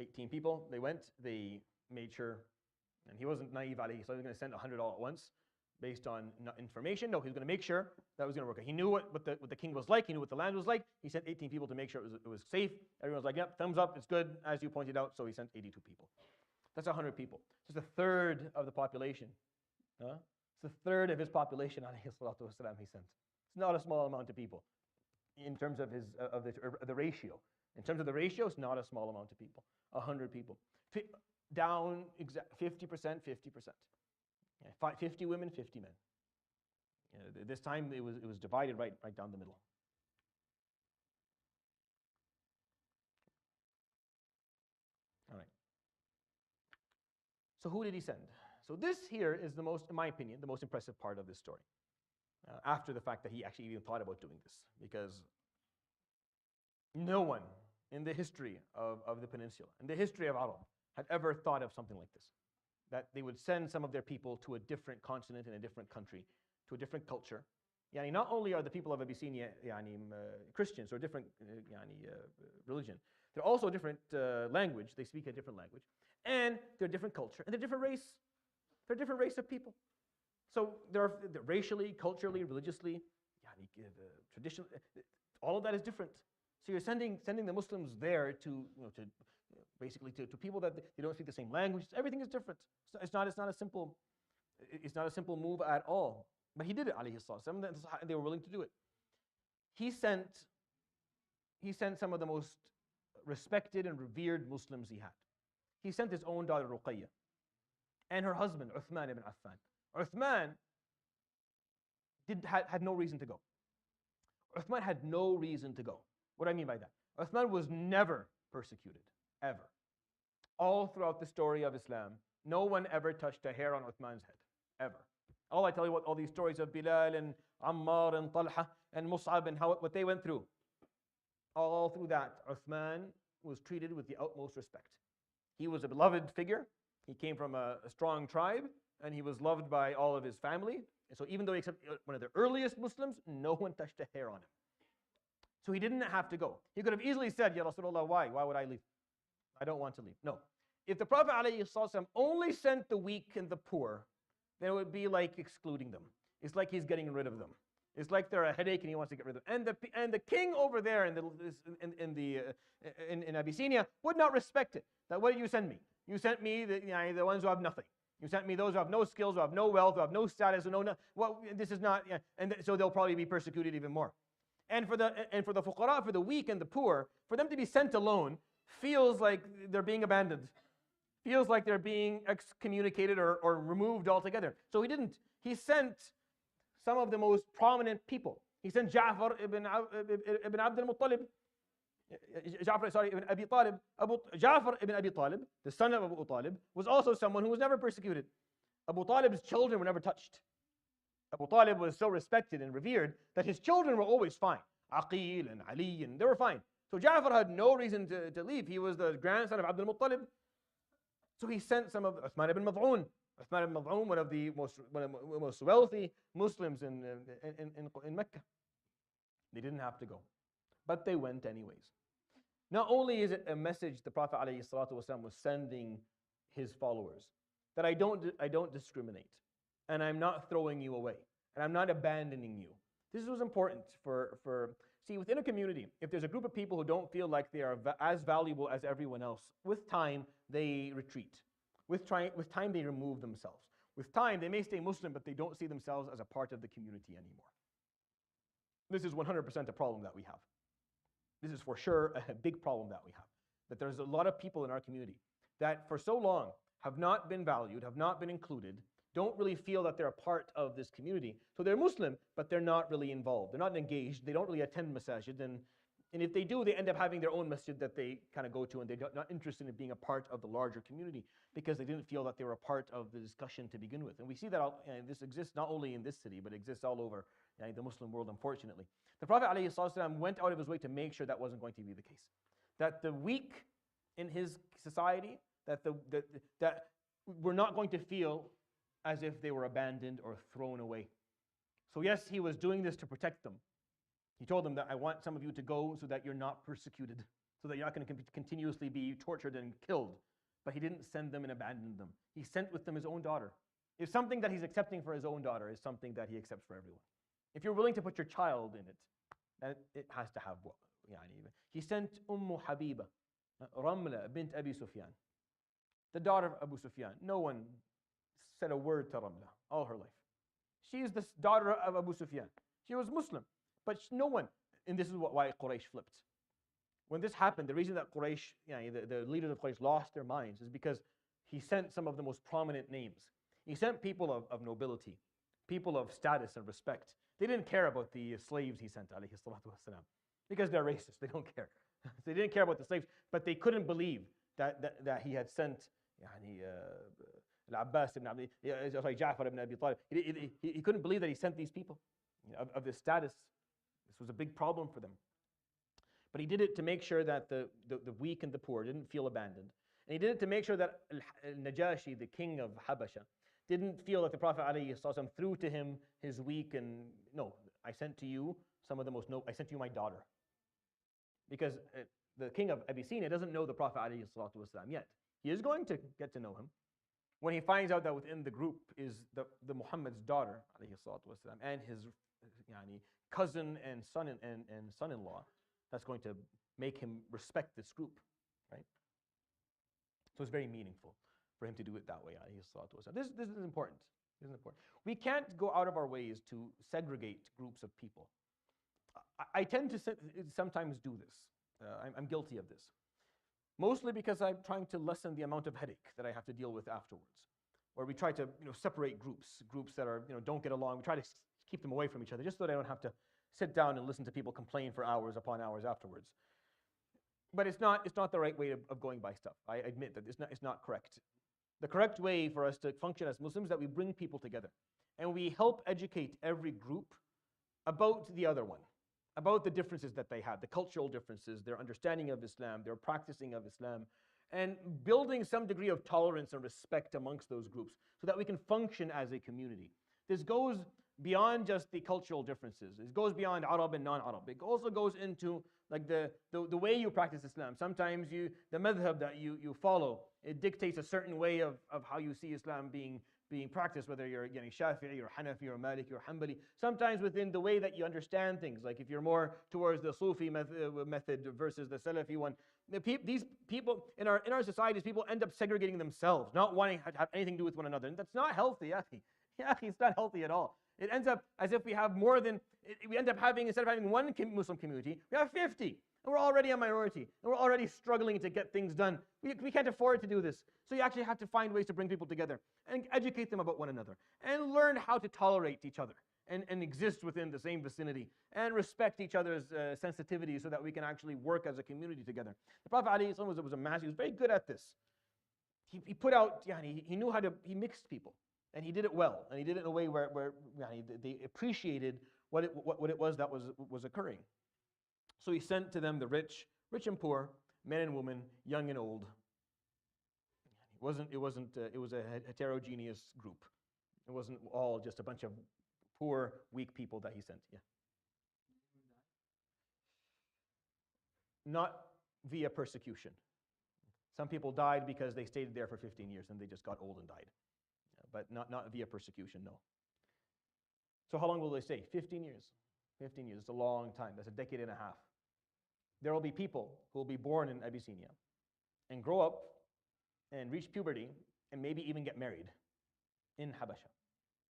18 people. They went, they made sure, and he wasn't naive, so he was going to send 100 all at once based on information. No, he was going to make sure that was going to work out. He knew what the king was like. He knew what the land was like. He sent 18 people to make sure it was safe. Everyone was like, yep, thumbs up, it's good, as you pointed out. So he sent 82 people. That's 100 people. Just a third of the population. It's a third of his population, alayhi salatu wasalam, he sent. It's not a small amount of people in terms of the ratio. In terms of the ratio, it's not a small amount of people. 100 people. Down 50%, 50%. 50 women, 50 men. This time it was divided right down the middle. All right. So who did he send? So this here is the most, in my opinion, the most impressive part of this story. After the fact that he actually even thought about doing this, because no one in the history of the peninsula, in the history of Arab, had ever thought of something like this. That they would send some of their people to a different continent, in a different country, to a different culture. Not only are the people of Abyssinia Christians or different religion, they're also a different language. They speak a different language. And they're a different culture, and they're a different race. They're a different race of people. So they're racially, culturally, religiously, traditionally, all of that is different. So you're sending the Muslims there to basically to people that they don't speak the same language. Everything is different. So it's not a simple move at all. But he did it, alayhi salam. They were willing to do it. He sent some of the most respected and revered Muslims he had. He sent his own daughter Ruqayya and her husband Uthman ibn Affan. Uthman had no reason to go. Uthman had no reason to go. What do I mean by that? Uthman was never persecuted, ever. All throughout the story of Islam, no one ever touched a hair on Uthman's head, ever. All I tell you all these stories of Bilal and Ammar and Talha and Mus'ab and what they went through. All through that, Uthman was treated with the utmost respect. He was a beloved figure. He came from a strong tribe, and he was loved by all of his family. And so even though he accepted one of the earliest Muslims, no one touched a hair on him. So he didn't have to go. He could have easily said, Ya Rasulullah, why? Why would I leave? I don't want to leave. No. If the Prophet ﷺ only sent the weak and the poor, then it would be like excluding them. It's like he's getting rid of them. It's like they're a headache and he wants to get rid of them. And the king over there in Abyssinia would not respect it. That, what did you send me? You sent me the ones who have nothing. You sent me those who have no skills, who have no wealth, who have no status, well, this is not, so they'll probably be persecuted even more. And for the fuqara, for the weak and the poor, for them to be sent alone feels like they're being abandoned. Feels like they're being excommunicated or removed altogether. So he didn't. He sent some of the most prominent people. He sent Ja'far ibn Abd al-Muttalib. Ibn Abi Talib. Ja'far ibn Abi Talib, the son of Abu Talib, was also someone who was never persecuted. Abu Talib's children were never touched. Abu Talib was so respected and revered that his children were always fine. Aqil and Ali, and they were fine. So Ja'far had no reason to leave. He was the grandson of Abd al-Muttalib. So he sent some of Uthman ibn Mad'un. Uthman ibn Mad'un, one of the most wealthy Muslims in Mecca. They didn't have to go, but they went anyways. Not only is it a message the Prophet ﷺ was sending his followers, that I don't discriminate, and I'm not throwing you away, and I'm not abandoning you. This was important see, within a community, if there's a group of people who don't feel like they are as valuable as everyone else, with time, they retreat. With time, they remove themselves. With time, they may stay Muslim, but they don't see themselves as a part of the community anymore. This is 100% a problem that we have. This is for sure a big problem that we have. That there's a lot of people in our community that for so long have not been valued, have not been included, don't really feel that they're a part of this community. So they're Muslim, but they're not really involved. They're not engaged. They don't really attend masajid. And if they do, they end up having their own masjid that they kind of go to, and they're not interested in being a part of the larger community because they didn't feel that they were a part of the discussion to begin with. And we see that this exists not only in this city, but exists all over the Muslim world, unfortunately. The Prophet ﷺ went out of his way to make sure that wasn't going to be the case. That the weak in his society, that were not going to feel as if they were abandoned or thrown away. So yes, he was doing this to protect them, He told them that I want some of you to go so that you're not persecuted, so that you're not going to continuously be tortured and killed. But he didn't send them and abandon them. He sent with them his own daughter. If something that he's accepting for his own daughter is something that he accepts for everyone. If you're willing to put your child in it, then it has to have what? He sent Habiba, Ramla bint Abi Sufyan, the daughter of Abu Sufyan. No one said a word to Ramla all her life. She is the daughter of Abu Sufyan. She was Muslim, but no one, and this is why Quraysh flipped. When this happened, the reason that Quraysh, the leaders of Quraysh lost their minds is because he sent some of the most prominent names. He sent people of nobility, people of status and respect. They didn't care about the slaves he sent, alayhi salatu wasalam, because they're racist. They don't care. They didn't care about the slaves, but they couldn't believe that he had sent Al-Abbas ibn Ja'far ibn Abi Talib. He couldn't believe that he sent these people of this status. This was a big problem for them. But he did it to make sure that the weak and the poor didn't feel abandoned. And he did it to make sure that Najashi, the king of Habasha, didn't feel that the Prophet ﷺ threw to him his weak and, no, I sent to you some of the most I sent you my daughter. Because the king of Abyssinia doesn't know the Prophet ﷺ yet. He is going to get to know him. When he finds out that within the group is the Muhammad's daughter ﷺ and his cousin and son-in-law, that's going to make him respect this group, right? So it's very meaningful for him to do it that way. This is important. This is important. We can't go out of our ways to segregate groups of people. I tend to sometimes do this. I'm guilty of this. Mostly because I'm trying to lessen the amount of headache that I have to deal with afterwards. Or we try to separate groups that are don't get along. We try to keep them away from each other just so that I don't have to sit down and listen to people complain for hours upon hours afterwards. But it's not the right way of going by stuff. I admit that it's not correct. The correct way for us to function as Muslims is that we bring people together and we help educate every group about the other one, about the differences that they have, the cultural differences, their understanding of Islam, their practicing of Islam, and building some degree of tolerance and respect amongst those groups so that we can function as a community. This goes beyond just the cultural differences. It goes beyond Arab and non-Arab. It also goes into like the way you practice Islam. Sometimes the madhab that you follow, it dictates a certain way of how you see Islam being practiced, whether you're Shafi'i or Hanafi or Maliki or Hanbali. Sometimes within the way that you understand things, like if you're more towards the Sufi method versus the Salafi one. These people in our societies, people end up segregating themselves, not wanting to have anything to do with one another. And that's not healthy, Akhi. It's not healthy at all. It ends up as if we have more than, we end up having, instead of having one Muslim community, we have 50. And we're already a minority. And we're already struggling to get things done. We can't afford to do this. So you actually have to find ways to bring people together and educate them about one another and learn how to tolerate each other and exist within the same vicinity and respect each other's sensitivity so that we can actually work as a community together. The Prophet ﷺ was a master. He was very good at this. He put out, he knew how to, he mixed people. And he did it well, and he did it in a way where they appreciated what it was that was occurring. So he sent to them the rich and poor, men and women, young and old. It was a heterogeneous group. It wasn't all just a bunch of poor, weak people that he sent. Yeah. Not via persecution. Some people died because they stayed there for 15 years and they just got old and died. But not via persecution, no. So how long will they stay? 15 years. 15 years, it's a long time. That's a decade and a half. There will be people who will be born in Abyssinia and grow up and reach puberty and maybe even get married in Habasha.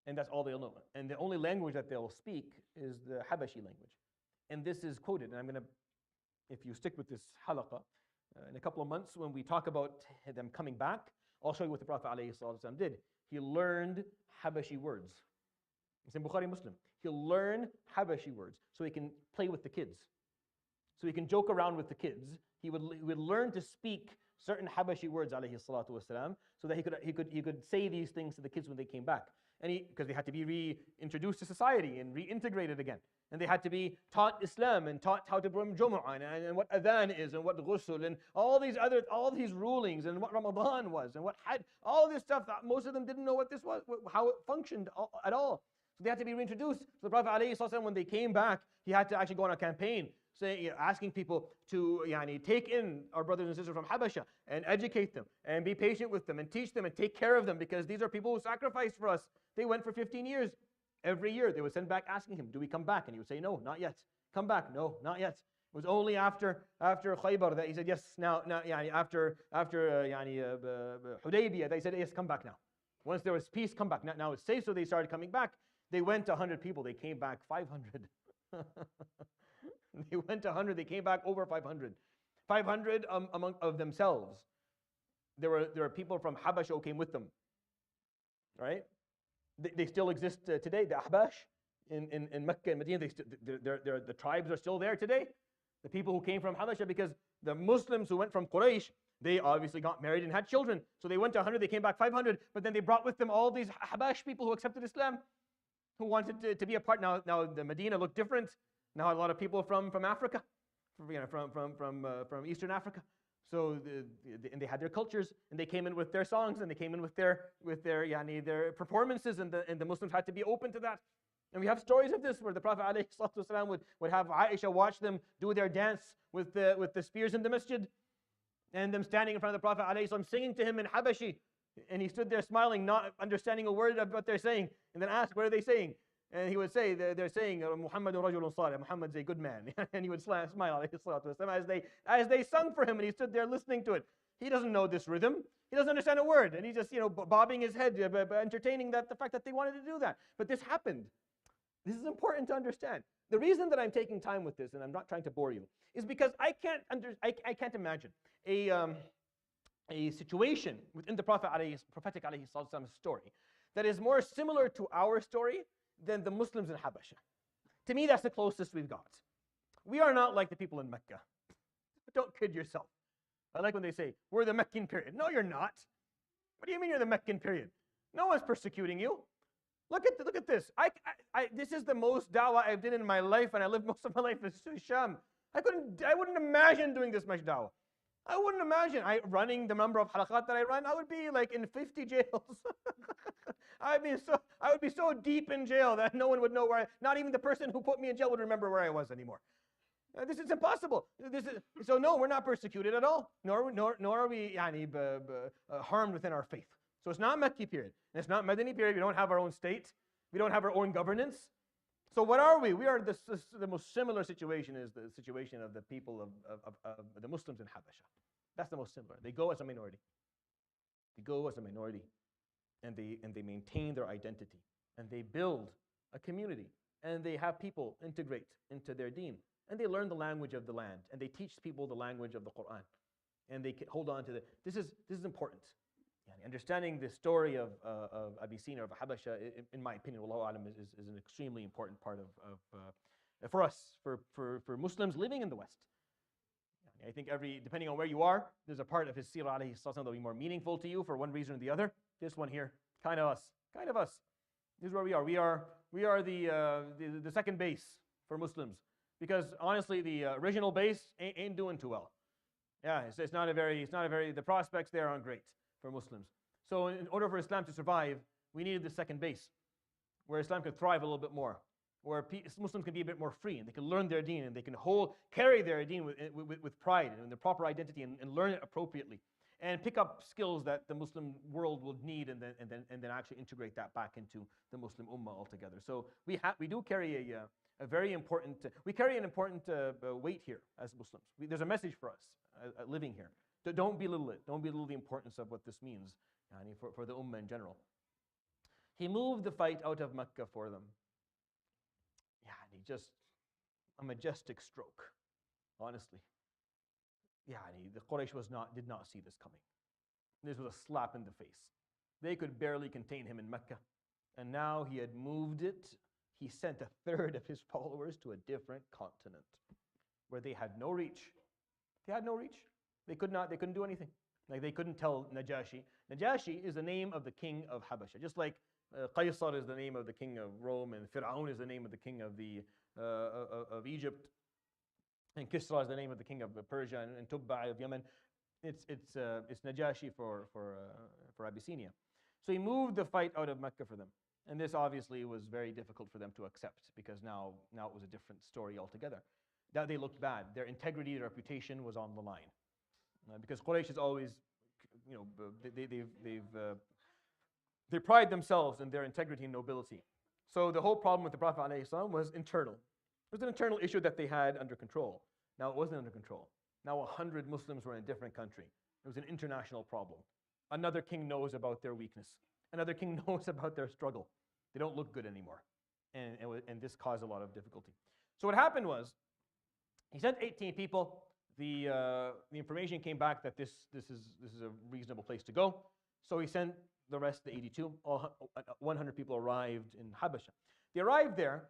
And that's all they'll know. And the only language that they'll speak is the Habashi language. And this is quoted, and I'm going to, if you stick with this halaqah, in a couple of months when we talk about them coming back, I'll show you what the Prophet ﷺ did. He learned Habashi words. It's in Bukhari Muslim. He'll learn Habashi words so he can play with the kids. So he can joke around with the kids. He would learn to speak certain Habashi words, alayhi salatu wasalam, so that he could say these things to the kids when they came back. And because they had to be reintroduced to society and reintegrated again. And they had to be taught Islam and taught how to perform Jumu'ah and what adhan is and what ghusl and all these rulings and what Ramadan was and what Hajj, all this stuff that most of them didn't know what this was, how it functioned at all. So they had to be reintroduced. So the Prophet ﷺ, when they came back, he had to actually go on a campaign saying, asking people to take in our brothers and sisters from Habasha and educate them and be patient with them and teach them and take care of them, because these are people who sacrificed for us. They went for 15 years. Every year they would send back asking him, do we come back? And he would say, no, not yet. Come back. No, not yet. It was only after Khaybar that he said, yes, now after Hudaybiyah, they said, yes, come back now. Once there was peace, come back. Now it's safe, so they started coming back. They went 100 people, they came back 500. They went 100, they came back over 500. 500 among of themselves. There were people from Habasha who came with them. Right? They still exist today, the Ahbash in Mecca and Medina. The tribes are still there today. The people who came from Habasha, because the Muslims who went from Quraysh, they obviously got married and had children. So they went to 100, they came back 500, but then they brought with them all these Habash people who accepted Islam, who wanted to be a part. Now the Medina looked different. Now a lot of people from Africa, from Eastern Africa. So and they had their cultures, and they came in with their songs, and they came in with their performances, and the Muslims had to be open to that. And we have stories of this where the Prophet ﷺ would have Aisha watch them do their dance with the spears in the masjid, and them standing in front of the Prophet ﷺ singing to him in Habashi. And he stood there smiling, not understanding a word of what they're saying, and then asked, what are they saying? And he would say, they're saying, Muhammadun rajulun salih, Muhammad's a good man. And he would smile as they sung for him, and he stood there listening to it. He doesn't know this rhythm. He doesn't understand a word. And he's just, bobbing his head, entertaining the fact that they wanted to do that. But this happened. This is important to understand. The reason that I'm taking time with this, and I'm not trying to bore you, is because I can't imagine a situation within the prophetic story that is more similar to our story than the Muslims in Habasha. To me, that's the closest we've got. We are not like the people in Mecca. Don't kid yourself. I like when they say, we're the Meccan period. No, you're not. What do you mean you're the Meccan period? No one's persecuting you. Look at this. This is the most da'wah I've done in my life, and I lived most of my life in Sham. I wouldn't imagine doing this much da'wah. I wouldn't imagine. Running the number of halaqat that I run, I would be like in 50 jails. I would be so deep in jail that no one would know not even the person who put me in jail would remember where I was anymore. This is impossible. So no, we're not persecuted at all, nor are we harmed within our faith. So it's not Mecca period, and it's not Madani period. We don't have our own state. We don't have our own governance. So what are we? We are the most similar situation is the situation of the people of the Muslims in Habasha. That's the most similar. They go as a minority. They go as a minority, and they maintain their identity, and they build a community, and they have people integrate into their deen, and they learn the language of the land, and they teach people the language of the Quran, and they hold on to the. This is important. Understanding the story of Abyssinia, of Habasha, in my opinion, Wallahu Alam, is an extremely important part for us, for Muslims living in the West. I think depending on where you are, there's a part of his Seerah alayhi salatu that will be more meaningful to you for one reason or the other. This one here, kind of us. This is where we are. We are the second base for Muslims, because honestly, the original base ain't doing too well. Yeah, it's not a very. The prospects there aren't great for Muslims. So in order for Islam to survive, we needed the second base, where Islam could thrive a little bit more, where Muslims can be a bit more free, and they can learn their deen, and they can carry their deen with pride and their proper identity, and learn it appropriately, and pick up skills that the Muslim world will need, and then actually integrate that back into the Muslim Ummah altogether. So we do carry a very important, we carry an important weight here as Muslims. There's a message for us living here. Don't belittle it. Don't belittle the importance of what this means for the Ummah in general. He moved the fight out of Mecca for them. Just a majestic stroke, honestly. The Quraysh did not see this coming. This was a slap in the face. They could barely contain him in Mecca, and now he had moved it. He sent a third of his followers to a different continent, where they had no reach. They had no reach. They couldn't do anything. Like, they couldn't tell Najashi. Najashi is the name of the king of Habasha, just like Qaisar is the name of the king of Rome, and Fir'aun is the name of the king of Egypt, and Kisra is the name of the king of Persia, and Tubba of Yemen. It's Najashi for Abyssinia. So he moved the fight out of Mecca for them. And this obviously was very difficult for them to accept because now it was a different story altogether. Now they looked bad. Their integrity, their reputation was on the line. Because Quraysh is always, they pride themselves in their integrity and nobility. So the whole problem with the Prophet ﷺ was internal. It was an internal issue that they had under control. Now it wasn't under control. Now 100 Muslims were in a different country. It was an international problem. Another king knows about their weakness. Another king knows about their struggle. They don't look good anymore. And this caused a lot of difficulty. So what happened was, he sent 18 people. The information came back that this is a reasonable place to go. So he sent the rest, the 82. 100 people arrived in Habasha. They arrived there.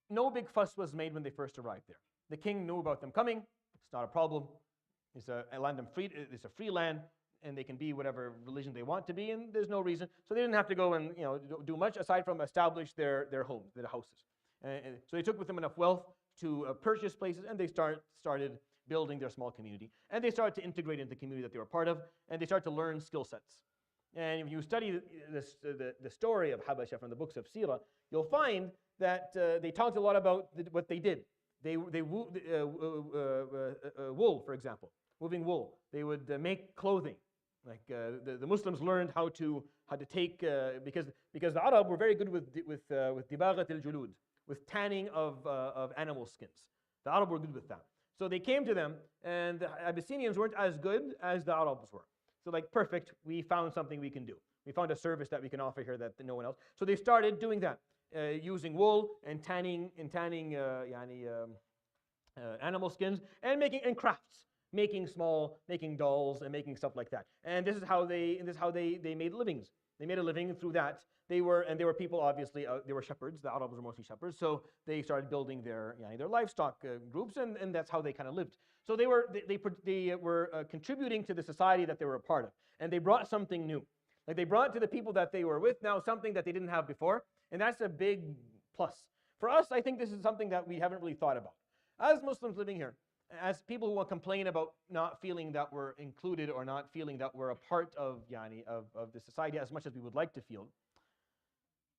No big fuss was made when they first arrived there. The king knew about them coming. It's not a problem. It's a land it's a free land, and they can be whatever religion they want to be, and there's no reason. So they didn't have to go and do much aside from establish their homes, their houses. So they took with them enough wealth to purchase places, and they started building their small community. And they started to integrate into the community that they were part of, and they started to learn skill sets. And if you study the story of Habasha from the books of Seerah, you'll find that they talked a lot about what they did. They wool, for example, weaving wool. They would make clothing. Like the Muslims learned how to take because the Arab were very good with dibaghat al-julud, with tanning of animal skins. The Arab were good with that. So they came to them, and the Abyssinians weren't as good as the Arabs were. So like, perfect, we found something we can do. We found a service that we can offer here that no one else. So they started doing that, using wool and tanning animal skins and making crafts, making dolls and making stuff like that. And this is how they made livings. They made a living through that. They were people, obviously, they were shepherds. The Arabs were mostly shepherds. So they started building their livestock groups, and that's how they kind of lived. So they were contributing to the society that they were a part of. And they brought something new. Like, they brought to the people that they were with now something that they didn't have before. And that's a big plus. For us, I think this is something that we haven't really thought about. As Muslims living here, as people who will complain about not feeling that we're included or not feeling that we're a part of the society as much as we would like to feel,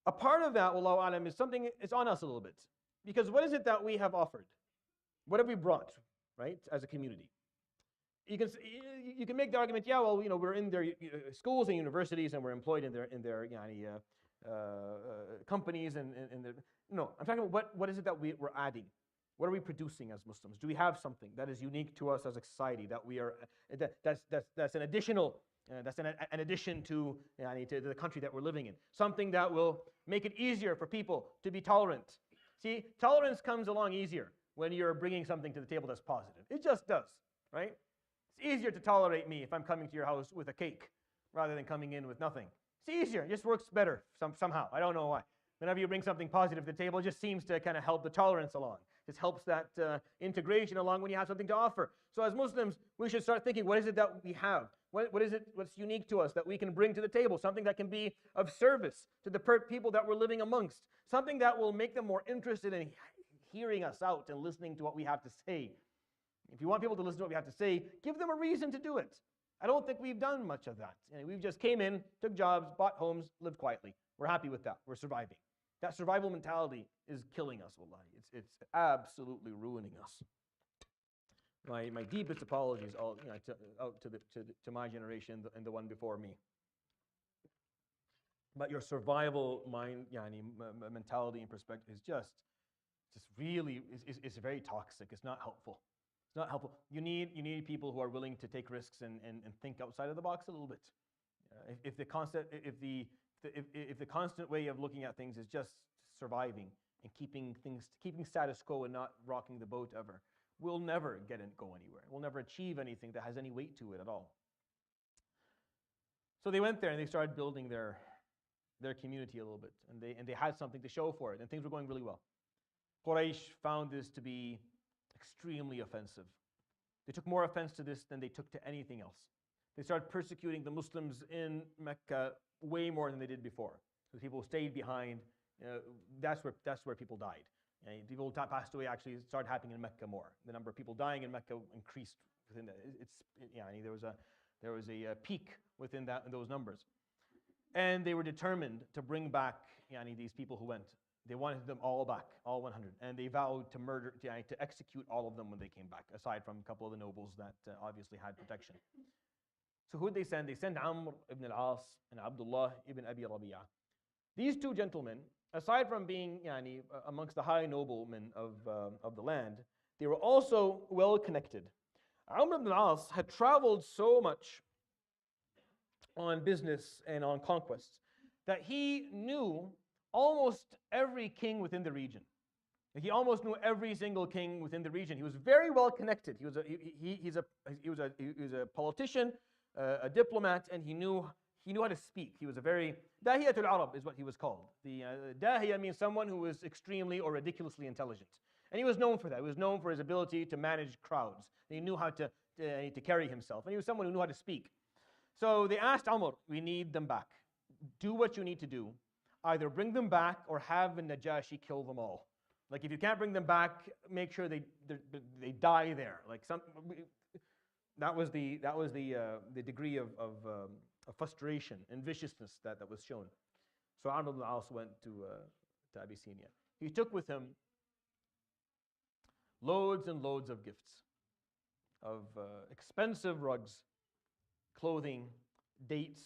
a part of that, wallahu alam, is something, it's on us a little bit. Because what is it that we have offered? What have we brought, right, as a community? You can make the argument, yeah, well, we're in their schools and universities and we're employed in their companies and no, I'm talking about what is it that we're adding? What are we producing as Muslims? Do we have something that is unique to us as a society that we are that's an additional that's an addition to the country that we're living in? Something that will make it easier for people to be tolerant. See, tolerance comes along easier when you're bringing something to the table that's positive. It just does, right? It's easier to tolerate me if I'm coming to your house with a cake rather than coming in with nothing. It's easier. It just works better somehow. I don't know why. Whenever you bring something positive to the table, it just seems to kind of help the tolerance along. It helps that integration along when you have something to offer. So as Muslims, we should start thinking, what is it that we have? What is it, what's unique to us that we can bring to the table? Something that can be of service to the people that we're living amongst. Something that will make them more interested in hearing us out and listening to what we have to say. If you want people to listen to what we have to say, give them a reason to do it. I don't think we've done much of that. We've just came in, took jobs, bought homes, lived quietly. We're happy with that. We're surviving. That survival mentality is killing us, wallahi. It's absolutely ruining us. My deepest apologies out to my generation and the one before me. But your survival mentality and perspective is just really is very toxic. It's not helpful. It's not helpful. You need people who are willing to take risks and think outside of the box a little bit. If the constant way of looking at things is just surviving and keeping status quo and not rocking the boat ever, we'll never go anywhere. We'll never achieve anything that has any weight to it at all. So they went there and they started building their community a little bit, and they had something to show for it, and things were going really well. Quraysh found this to be extremely offensive. They took more offense to this than they took to anything else. They started persecuting the Muslims in Mecca way more than they did before. So people stayed behind. That's where people died. And people passed away actually started happening in Mecca more. The number of people dying in Mecca increased within that. There was a peak within those numbers. And they were determined to bring back these people who went. They wanted them all back, all 100. And they vowed to murder, to execute all of them when they came back, aside from a couple of the nobles that obviously had protection. So who did they send? They sent Amr ibn al-As and Abdullah ibn Abi Rabi'ah. These two gentlemen, aside from being amongst the high noblemen of the land, they were also well connected. Amr ibn al-As had traveled so much on business and on conquests that he knew almost every king within the region. He almost knew every single king within the region. He was very well connected. He was a politician, a diplomat, and he knew how to speak. He was a very Dahiyatul Arab is what he was called. The Dahiya means someone who was extremely or ridiculously intelligent, and he was known for that. He was known for his ability to manage crowds. He knew how to carry himself, and he was someone who knew how to speak. So they asked Umar, "We need them back. Do what you need to do. Either bring them back or have the Najashi kill them all. Like if you can't bring them back, make sure they die there." Like that was the degree of frustration and viciousness that was shown. So Amr ibn al-As went to Abyssinia. He took with him loads and loads of gifts, of expensive rugs, clothing, dates,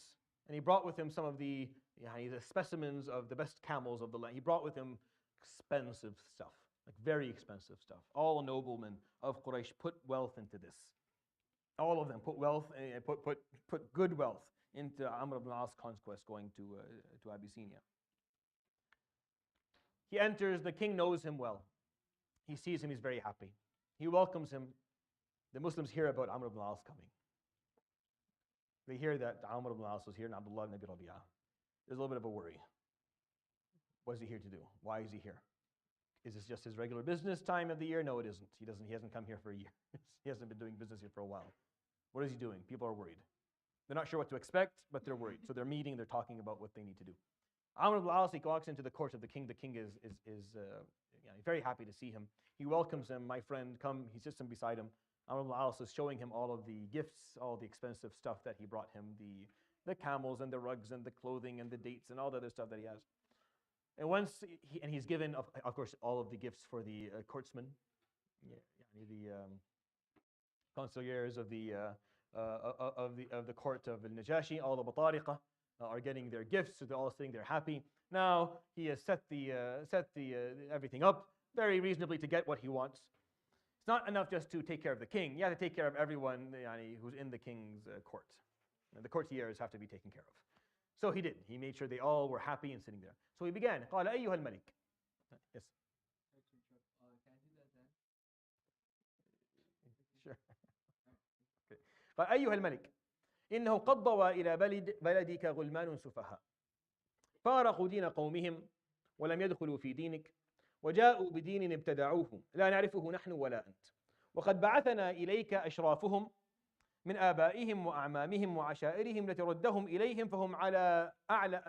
and he brought with him some of the specimens of the best camels of the land. He brought with him expensive stuff, like very expensive stuff. All noblemen of Quraysh put wealth into this. All of them put wealth, put good wealth into Amr ibn al-As' conquest going to Abyssinia. He enters, the king knows him well. He sees him, he's very happy. He welcomes him. The Muslims hear about Amr ibn al-As coming. They hear that Amr ibn al-As was here and Abdullah ibn Abi Rabi'ah. There's a little bit of a worry. What is he here to do? Why is he here? Is this just his regular business time of the year? No, it isn't. He hasn't come here for a year. He hasn't been doing business here for a while. What is he doing? People are worried. They're not sure what to expect, but they're worried. So they're meeting, they're talking about what they need to do. Amr ibn al-As, he walks into the court of the king. The king is very happy to see him. He welcomes him. "My friend, come." He sits him beside him. Amr ibn al-As is showing him all of the gifts, all the expensive stuff that he brought him, the camels and the rugs and the clothing and the dates and all the other stuff that he has. And he's given, of course, all of the gifts for the courtsmen, the consigliers of the court of al-Najashi. All the Batariqa are getting their gifts, so they're all sitting there happy. Now he has set everything up very reasonably to get what he wants. It's not enough just to take care of the king. You have to take care of everyone who's in the king's court. And the courtiers have to be taken care of. So he did. He made sure they all were happy and sitting there. So he began. قال أيها الملك. Yes. Can I do that then? Sure. Okay. قال أيها الملك إنه قد ضوى إلى بلدك غلمان سفهاء فارقوا دين قومهم ولم يدخلوا في دينك وجاءوا بدين ابتدعوه لا نعرفه نحن ولا أنت وقد بعثنا إليك أشرافهم من آبائهم وأعمامهم وعشائرهم لتردهم إليهم فهم على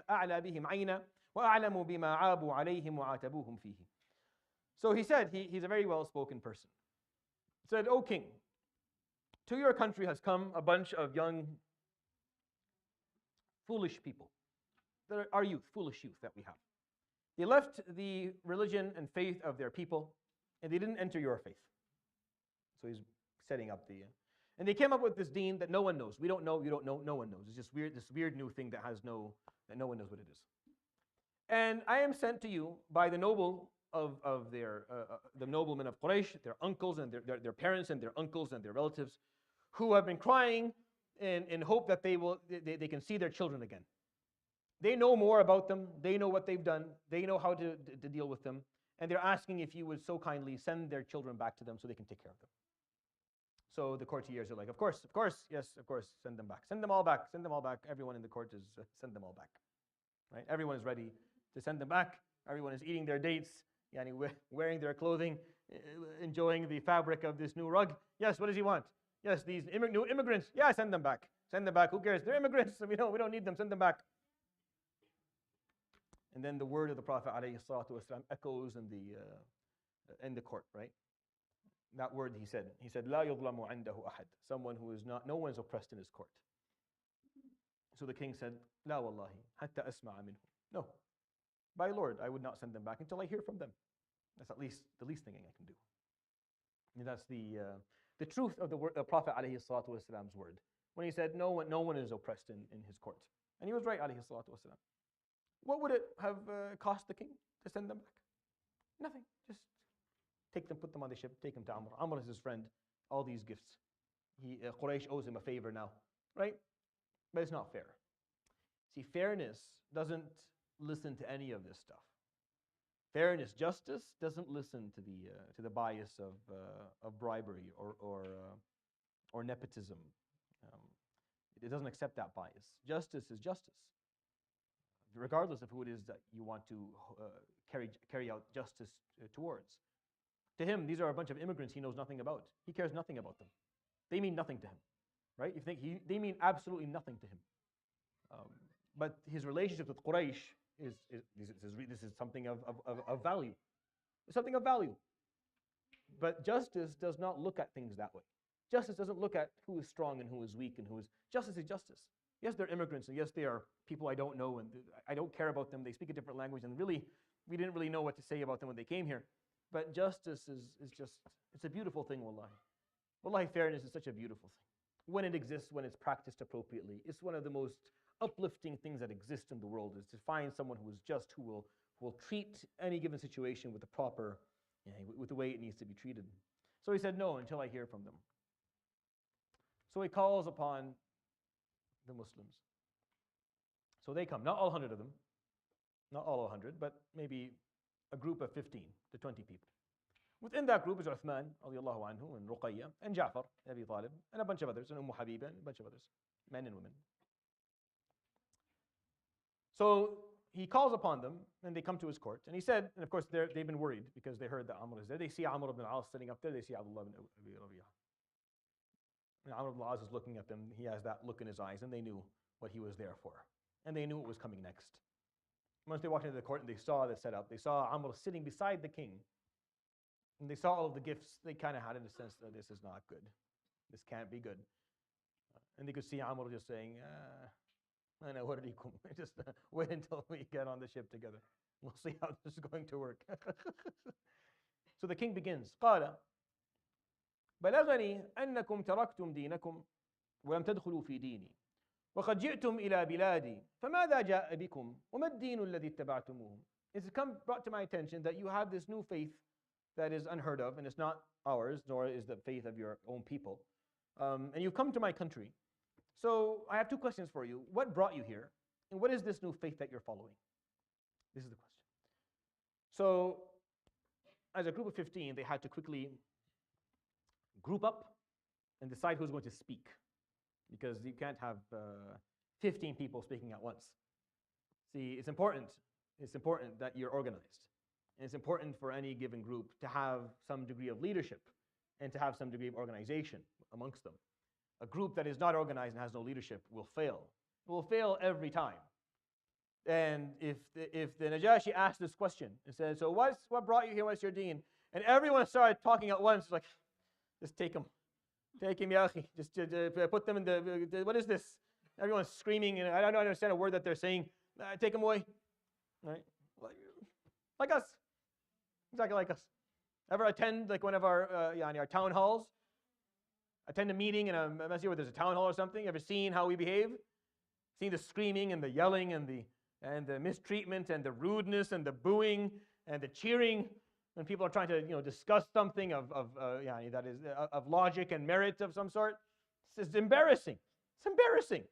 أعلى بهم عينا وأعلم بما عابوا عليهم وعاتبوهم فيه. So he said, he's a very well-spoken person. He said, "O king, to your country has come a bunch of young, foolish people. They're our youth, foolish youth that we have. They left the religion and faith of their people, and they didn't enter your faith." So he's setting up and they came up with this deen that no one knows. We don't know, you don't know, no one knows. It's just weird, this weird new thing that no one knows what it is. "And I am sent to you by the noble of the noblemen of Quraysh, their uncles and their parents and their uncles and their relatives, who have been crying in hope that they can see their children again. They know more about them. They know what they've done. They know how to deal with them. And they're asking if you would so kindly send their children back to them so they can take care of them." So the courtiers are like, of course, yes, of course, send them back. Send them all back. Send them all back. Everyone in the court is send them all back. Right? Everyone is ready to send them back. Everyone is eating their dates, wearing their clothing, enjoying the fabric of this new rug. Yes, what does he want? Yes, these new immigrants. Yeah, send them back. Send them back. Who cares? They're immigrants. We don't need them. Send them back. And then the word of the Prophet ﷺ echoes in the court, right? That word he said, "La yudlamu indahu ahad." Someone who is no one's oppressed in his court. So the king said, لا والله حتى أسمع منهم. No, by Lord, I would not send them back until I hear from them. That's at least the least thing I can do. And that's the truth of the Prophet ﷺ's word. When he said, no one is oppressed in his court. And he was right, ﷺ. What would it have cost the king to send them back? Nothing. Just take them, put them on the ship, take them to Amr. Amr is his friend. All these gifts. Quraysh owes him a favor now, right? But it's not fair. See, fairness doesn't listen to any of this stuff. Fairness, justice doesn't listen to the bias of bribery or nepotism. It doesn't accept that bias. Justice is justice, regardless of who it is that you want to carry out justice towards. To him, these are a bunch of immigrants he knows nothing about. He cares nothing about them. They mean nothing to him, right? You think they mean absolutely nothing to him. But his relationship with Quraysh this is something of value. It's something of value. But justice does not look at things that way. Justice doesn't look at who is strong and who is weak and who is... Justice is justice. Yes, they're immigrants, and yes, they are people I don't know, and I don't care about them. They speak a different language, and really, we didn't really know what to say about them when they came here. But justice is just, it's a beautiful thing, wallahi. Wallahi, fairness is such a beautiful thing. When it exists, when it's practiced appropriately, it's one of the most uplifting things that exist in the world, is to find someone who is just, who will treat any given situation with the proper, with the way it needs to be treated. So he said, no, until I hear from them. So he calls upon the Muslims. So they come, not all 100 of them, not all 100, but maybe a group of 15 to 20 people. Within that group is Uthman, radiallahu anhu, and Ruqayya, and Ja'far, Abi Talib, and a bunch of others, and Habiba, and a bunch of others, men and women. So he calls upon them, and they come to his court. And he said, and of course they've been worried because they heard that Amr is there. They see Amr ibn al-As sitting up there. They see Abdullah ibn Abi Rabi'ah. And Amr ibn al-As is looking at them. He has that look in his eyes, and they knew what he was there for. And they knew what was coming next. Once they walked into the court and they saw the setup, they saw Amr sitting beside the king. And they saw all of the gifts. They kind of had in a sense that this is not good. This can't be good. And they could see Amr just saying, I know, what did he come? Just wait until we get on the ship together. We'll see how this is going to work. So the king begins. قال بلغني أنكم تركتم دينكم ولم تدخلوا في ديني وقد جئتم إلى بلادي فماذا جاء بكم وما الدين الذي اتبعتموه. It's brought to my attention that you have this new faith that is unheard of, and it's not ours, nor is the faith of your own people. And you've come to my country. So I have two questions for you. What brought you here? And what is this new faith that you're following? This is the question. So as a group of 15, they had to quickly group up and decide who's going to speak, because you can't have 15 people speaking at once. See, it's important. It's important that you're organized. And it's important for any given group to have some degree of leadership and to have some degree of organization amongst them. A group that is not organized and has no leadership will fail. It will fail every time. And if the Najashi asked this question and said, so what brought you here? What's your deen? And everyone started talking at once, like, just take him. Take him, ya akhi. Just put them in the, what is this? Everyone's screaming, and I don't understand a word that they're saying. Take him away. Right? Like us. Exactly like us. Ever attend like one of our town halls? Attend a meeting in a masjid where there's a town hall or something? Ever seen how we behave? Seen the screaming and the yelling and the mistreatment and the rudeness and the booing and the cheering when people are trying to discuss something of logic and merit of some sort? It's embarrassing. It's embarrassing.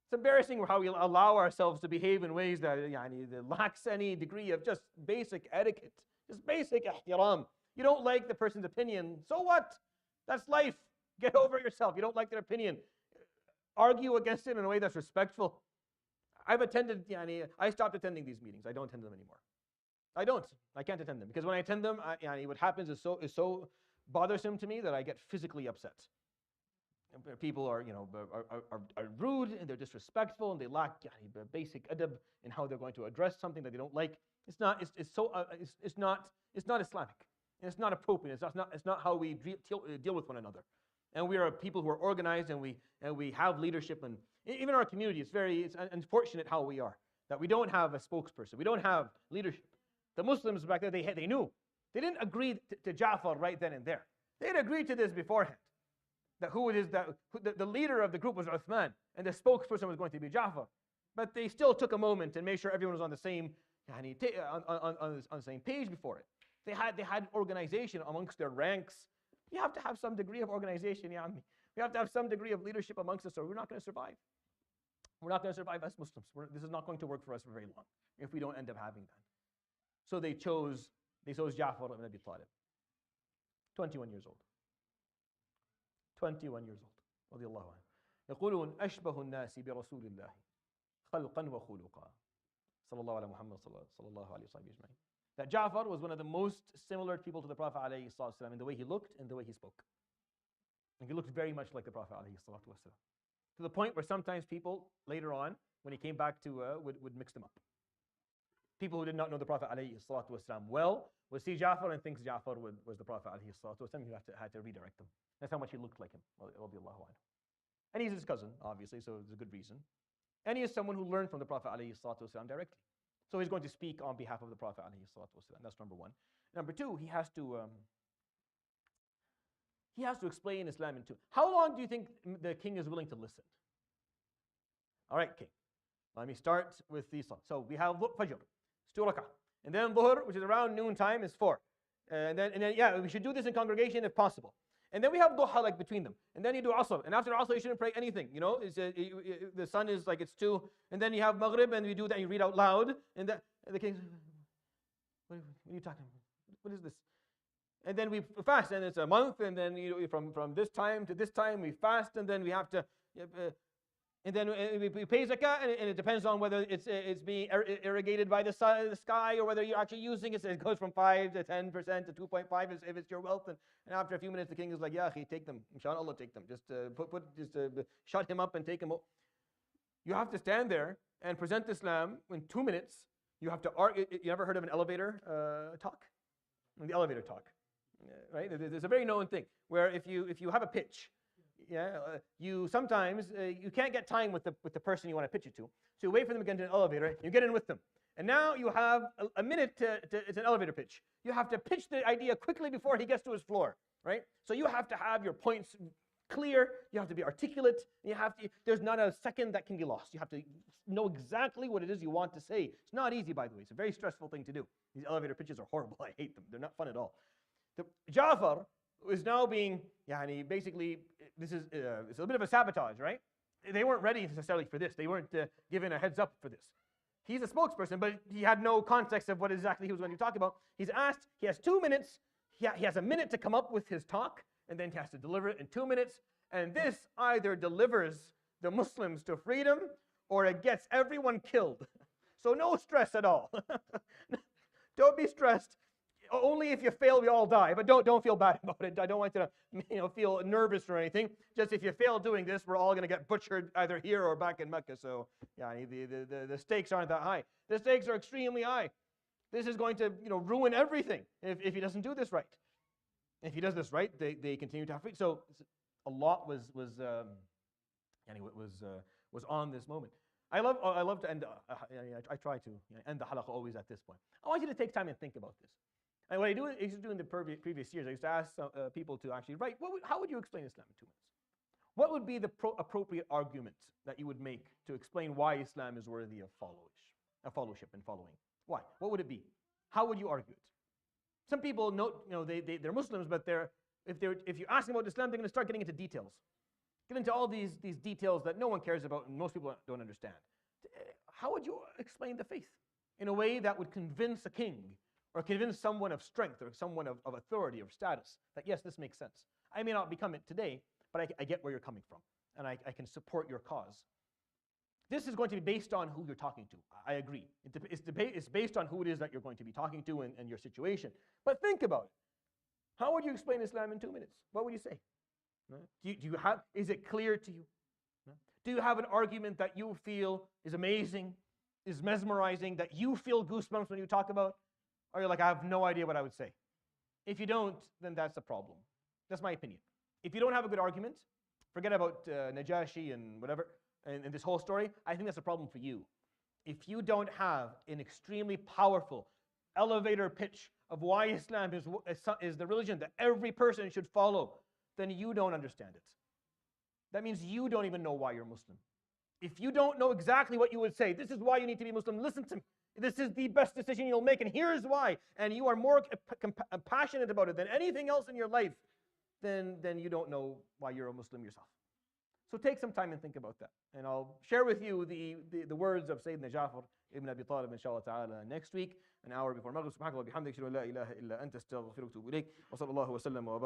It's embarrassing how we allow ourselves to behave in ways that lacks any degree of just basic etiquette, just basic ihtiram. You don't like the person's opinion, so what? That's life. Get over yourself. You don't like their opinion. Argue against it in a way that's respectful. I've attended, I stopped attending these meetings. I don't attend them anymore. I can't attend them, because when I attend them, what happens is so bothersome to me that I get physically upset. People are rude and they're disrespectful and they lack basic adab in how they're going to address something that they don't like. It's not Islamic, and it's not appropriate. It's not how we deal with one another. And we are people who are organized, and we have leadership, Even our community, it's unfortunate how we are, that we don't have a spokesperson. We don't have leadership. The Muslims back then, they knew. They didn't agree to Ja'far right then and there. They had agreed to this beforehand. That the leader of the group was Uthman, and the spokesperson was going to be Ja'far. But they still took a moment and made sure everyone was on the same on the same page before it. They had organization amongst their ranks. You have to have some degree of organization, ya ammi. We have to have some degree of leadership amongst us, or we're not going to survive. We're not going to survive as Muslims. This is not going to work for us for very long if we don't end up having that. So they chose Ja'far ibn Abi Talib, 21 years old. 21 years old. رضي الله عنه. يقولون أشبه الناس برسول الله خلقا وخلقا. صلى الله على محمد صلى الله عليه وسلم أجمعين. That Ja'far was one of the most similar people to the Prophet عليه الصلاة والسلام in the way he looked and the way he spoke. And he looked very much like the Prophet عليه الصلاة والسلام. To the point where sometimes people later on, when he came back to would mix them up. People who did not know the Prophet عليه الصلاة والسلام well would see Ja'far and think Ja'far was the Prophet عليه الصلاة والسلام. He had to redirect them. That's how much he looked like him. رضي الله عنه. And he's his cousin, obviously, so it's a good reason. And he is someone who learned from the Prophet عليه الصلاة والسلام directly. So he's going to speak on behalf of the Prophet عليه الصلاة والسلام. That's number one. Number two, he has to explain Islam in two. How long do you think the king is willing to listen? All right, king. Let me start with the salat. So we have Fajr, it's 2 rak'ah. And then Dhuhr, which is around noon time, is 4. And then yeah, we should do this in congregation if possible. And then we have Duha like between them. And then you do Asr. And after Asr, you shouldn't pray anything. You know, the sun is like it's 2. And then you have Maghrib, and we do that, and you read out loud. And the king, what are you talking about? What is this? And then we fast, and it's a month, and then from this time to this time we fast, and then we have to, and then we pay zakah, and it depends on whether it's being irrigated by the sky, or whether you're actually using it. So it goes from 5 to 10% to 2.5 if it's your wealth, and after a few minutes the king is like, yeah, take them, inshallah, take them. Just shut him up and take him. You have to stand there and present Islam in 2 minutes. You have to argue. You ever heard of an elevator talk? The elevator talk. Right? There's a very known thing where if you have a pitch, you sometimes you can't get time with the person you want to pitch it to, so you wait for them to get into an elevator. You get in with them, and now you have a minute it's an elevator pitch. You have to pitch the idea quickly before he gets to his floor, right? So you have to have your points clear. You have to be articulate. There's not a second that can be lost. You have to know exactly what it is you want to say. It's not easy, by the way. It's a very stressful thing to do. These elevator pitches are horrible. I hate them. They're not fun at all. Ja'far is now being, basically, it's a bit of a sabotage, right? They weren't ready necessarily for this. They weren't given a heads up for this. He's a spokesperson, but he had no context of what exactly he was going to talk about. He's asked, he has 2 minutes. He has a minute to come up with his talk, and then he has to deliver it in 2 minutes. And this either delivers the Muslims to freedom, or it gets everyone killed. So no stress at all. Don't be stressed. Only if you fail, we all die. But don't feel bad about it. I don't want you to feel nervous or anything. Just if you fail doing this, we're all going to get butchered either here or back in Mecca. So the stakes aren't that high. The stakes are extremely high. This is going to ruin everything if he doesn't do this right. If he does this right, they continue to have freedom. So a lot was on this moment. I love to end. I try to end the halaqah always at this point. I want you to take time and think about this. And what I used to do in the previous years, I used to ask people to actually write, how would you explain Islam in 2 minutes? What would be the appropriate argument that you would make to explain why Islam is worthy of fellowship and following? Why? What would it be? How would you argue it? Some people they're Muslims, but if you ask them about Islam, they're going to start getting into details. Get into all these details that no one cares about and most people don't understand. How would you explain the faith in a way that would convince a king or convince someone of strength or someone of authority or status that, yes, this makes sense? I may not become it today, but I get where you're coming from, and I can support your cause. This is going to be based on who you're talking to. I agree. It's based on who it is that you're going to be talking to and your situation. But think about it. How would you explain Islam in 2 minutes? What would you say? Is it clear to you? Do you have an argument that you feel is amazing, is mesmerizing, that you feel goosebumps when you talk about? Or you're like, I have no idea what I would say. If you don't, then that's a problem. That's my opinion. If you don't have a good argument, forget about Najashi and whatever. in this whole story, I think that's a problem for you. If you don't have an extremely powerful elevator pitch of why Islam is the religion that every person should follow, then you don't understand it. That means you don't even know why you're Muslim. If you don't know exactly what you would say, this is why you need to be Muslim, listen to me. This is the best decision you'll make, and here's why. And you are more passionate about it than anything else in your life, then you don't know why you're a Muslim yourself. So take some time and think about that. And I'll share with you the words of Sayyidina Ja'far ibn Abi Talib, inshallah ta'ala, next week, an hour before Maghrib. Subhanakallah bihamdik, shadu la ilaha illa anta astaghfiruka wa atubu ilayk. Wa sallallahu wa sallam wa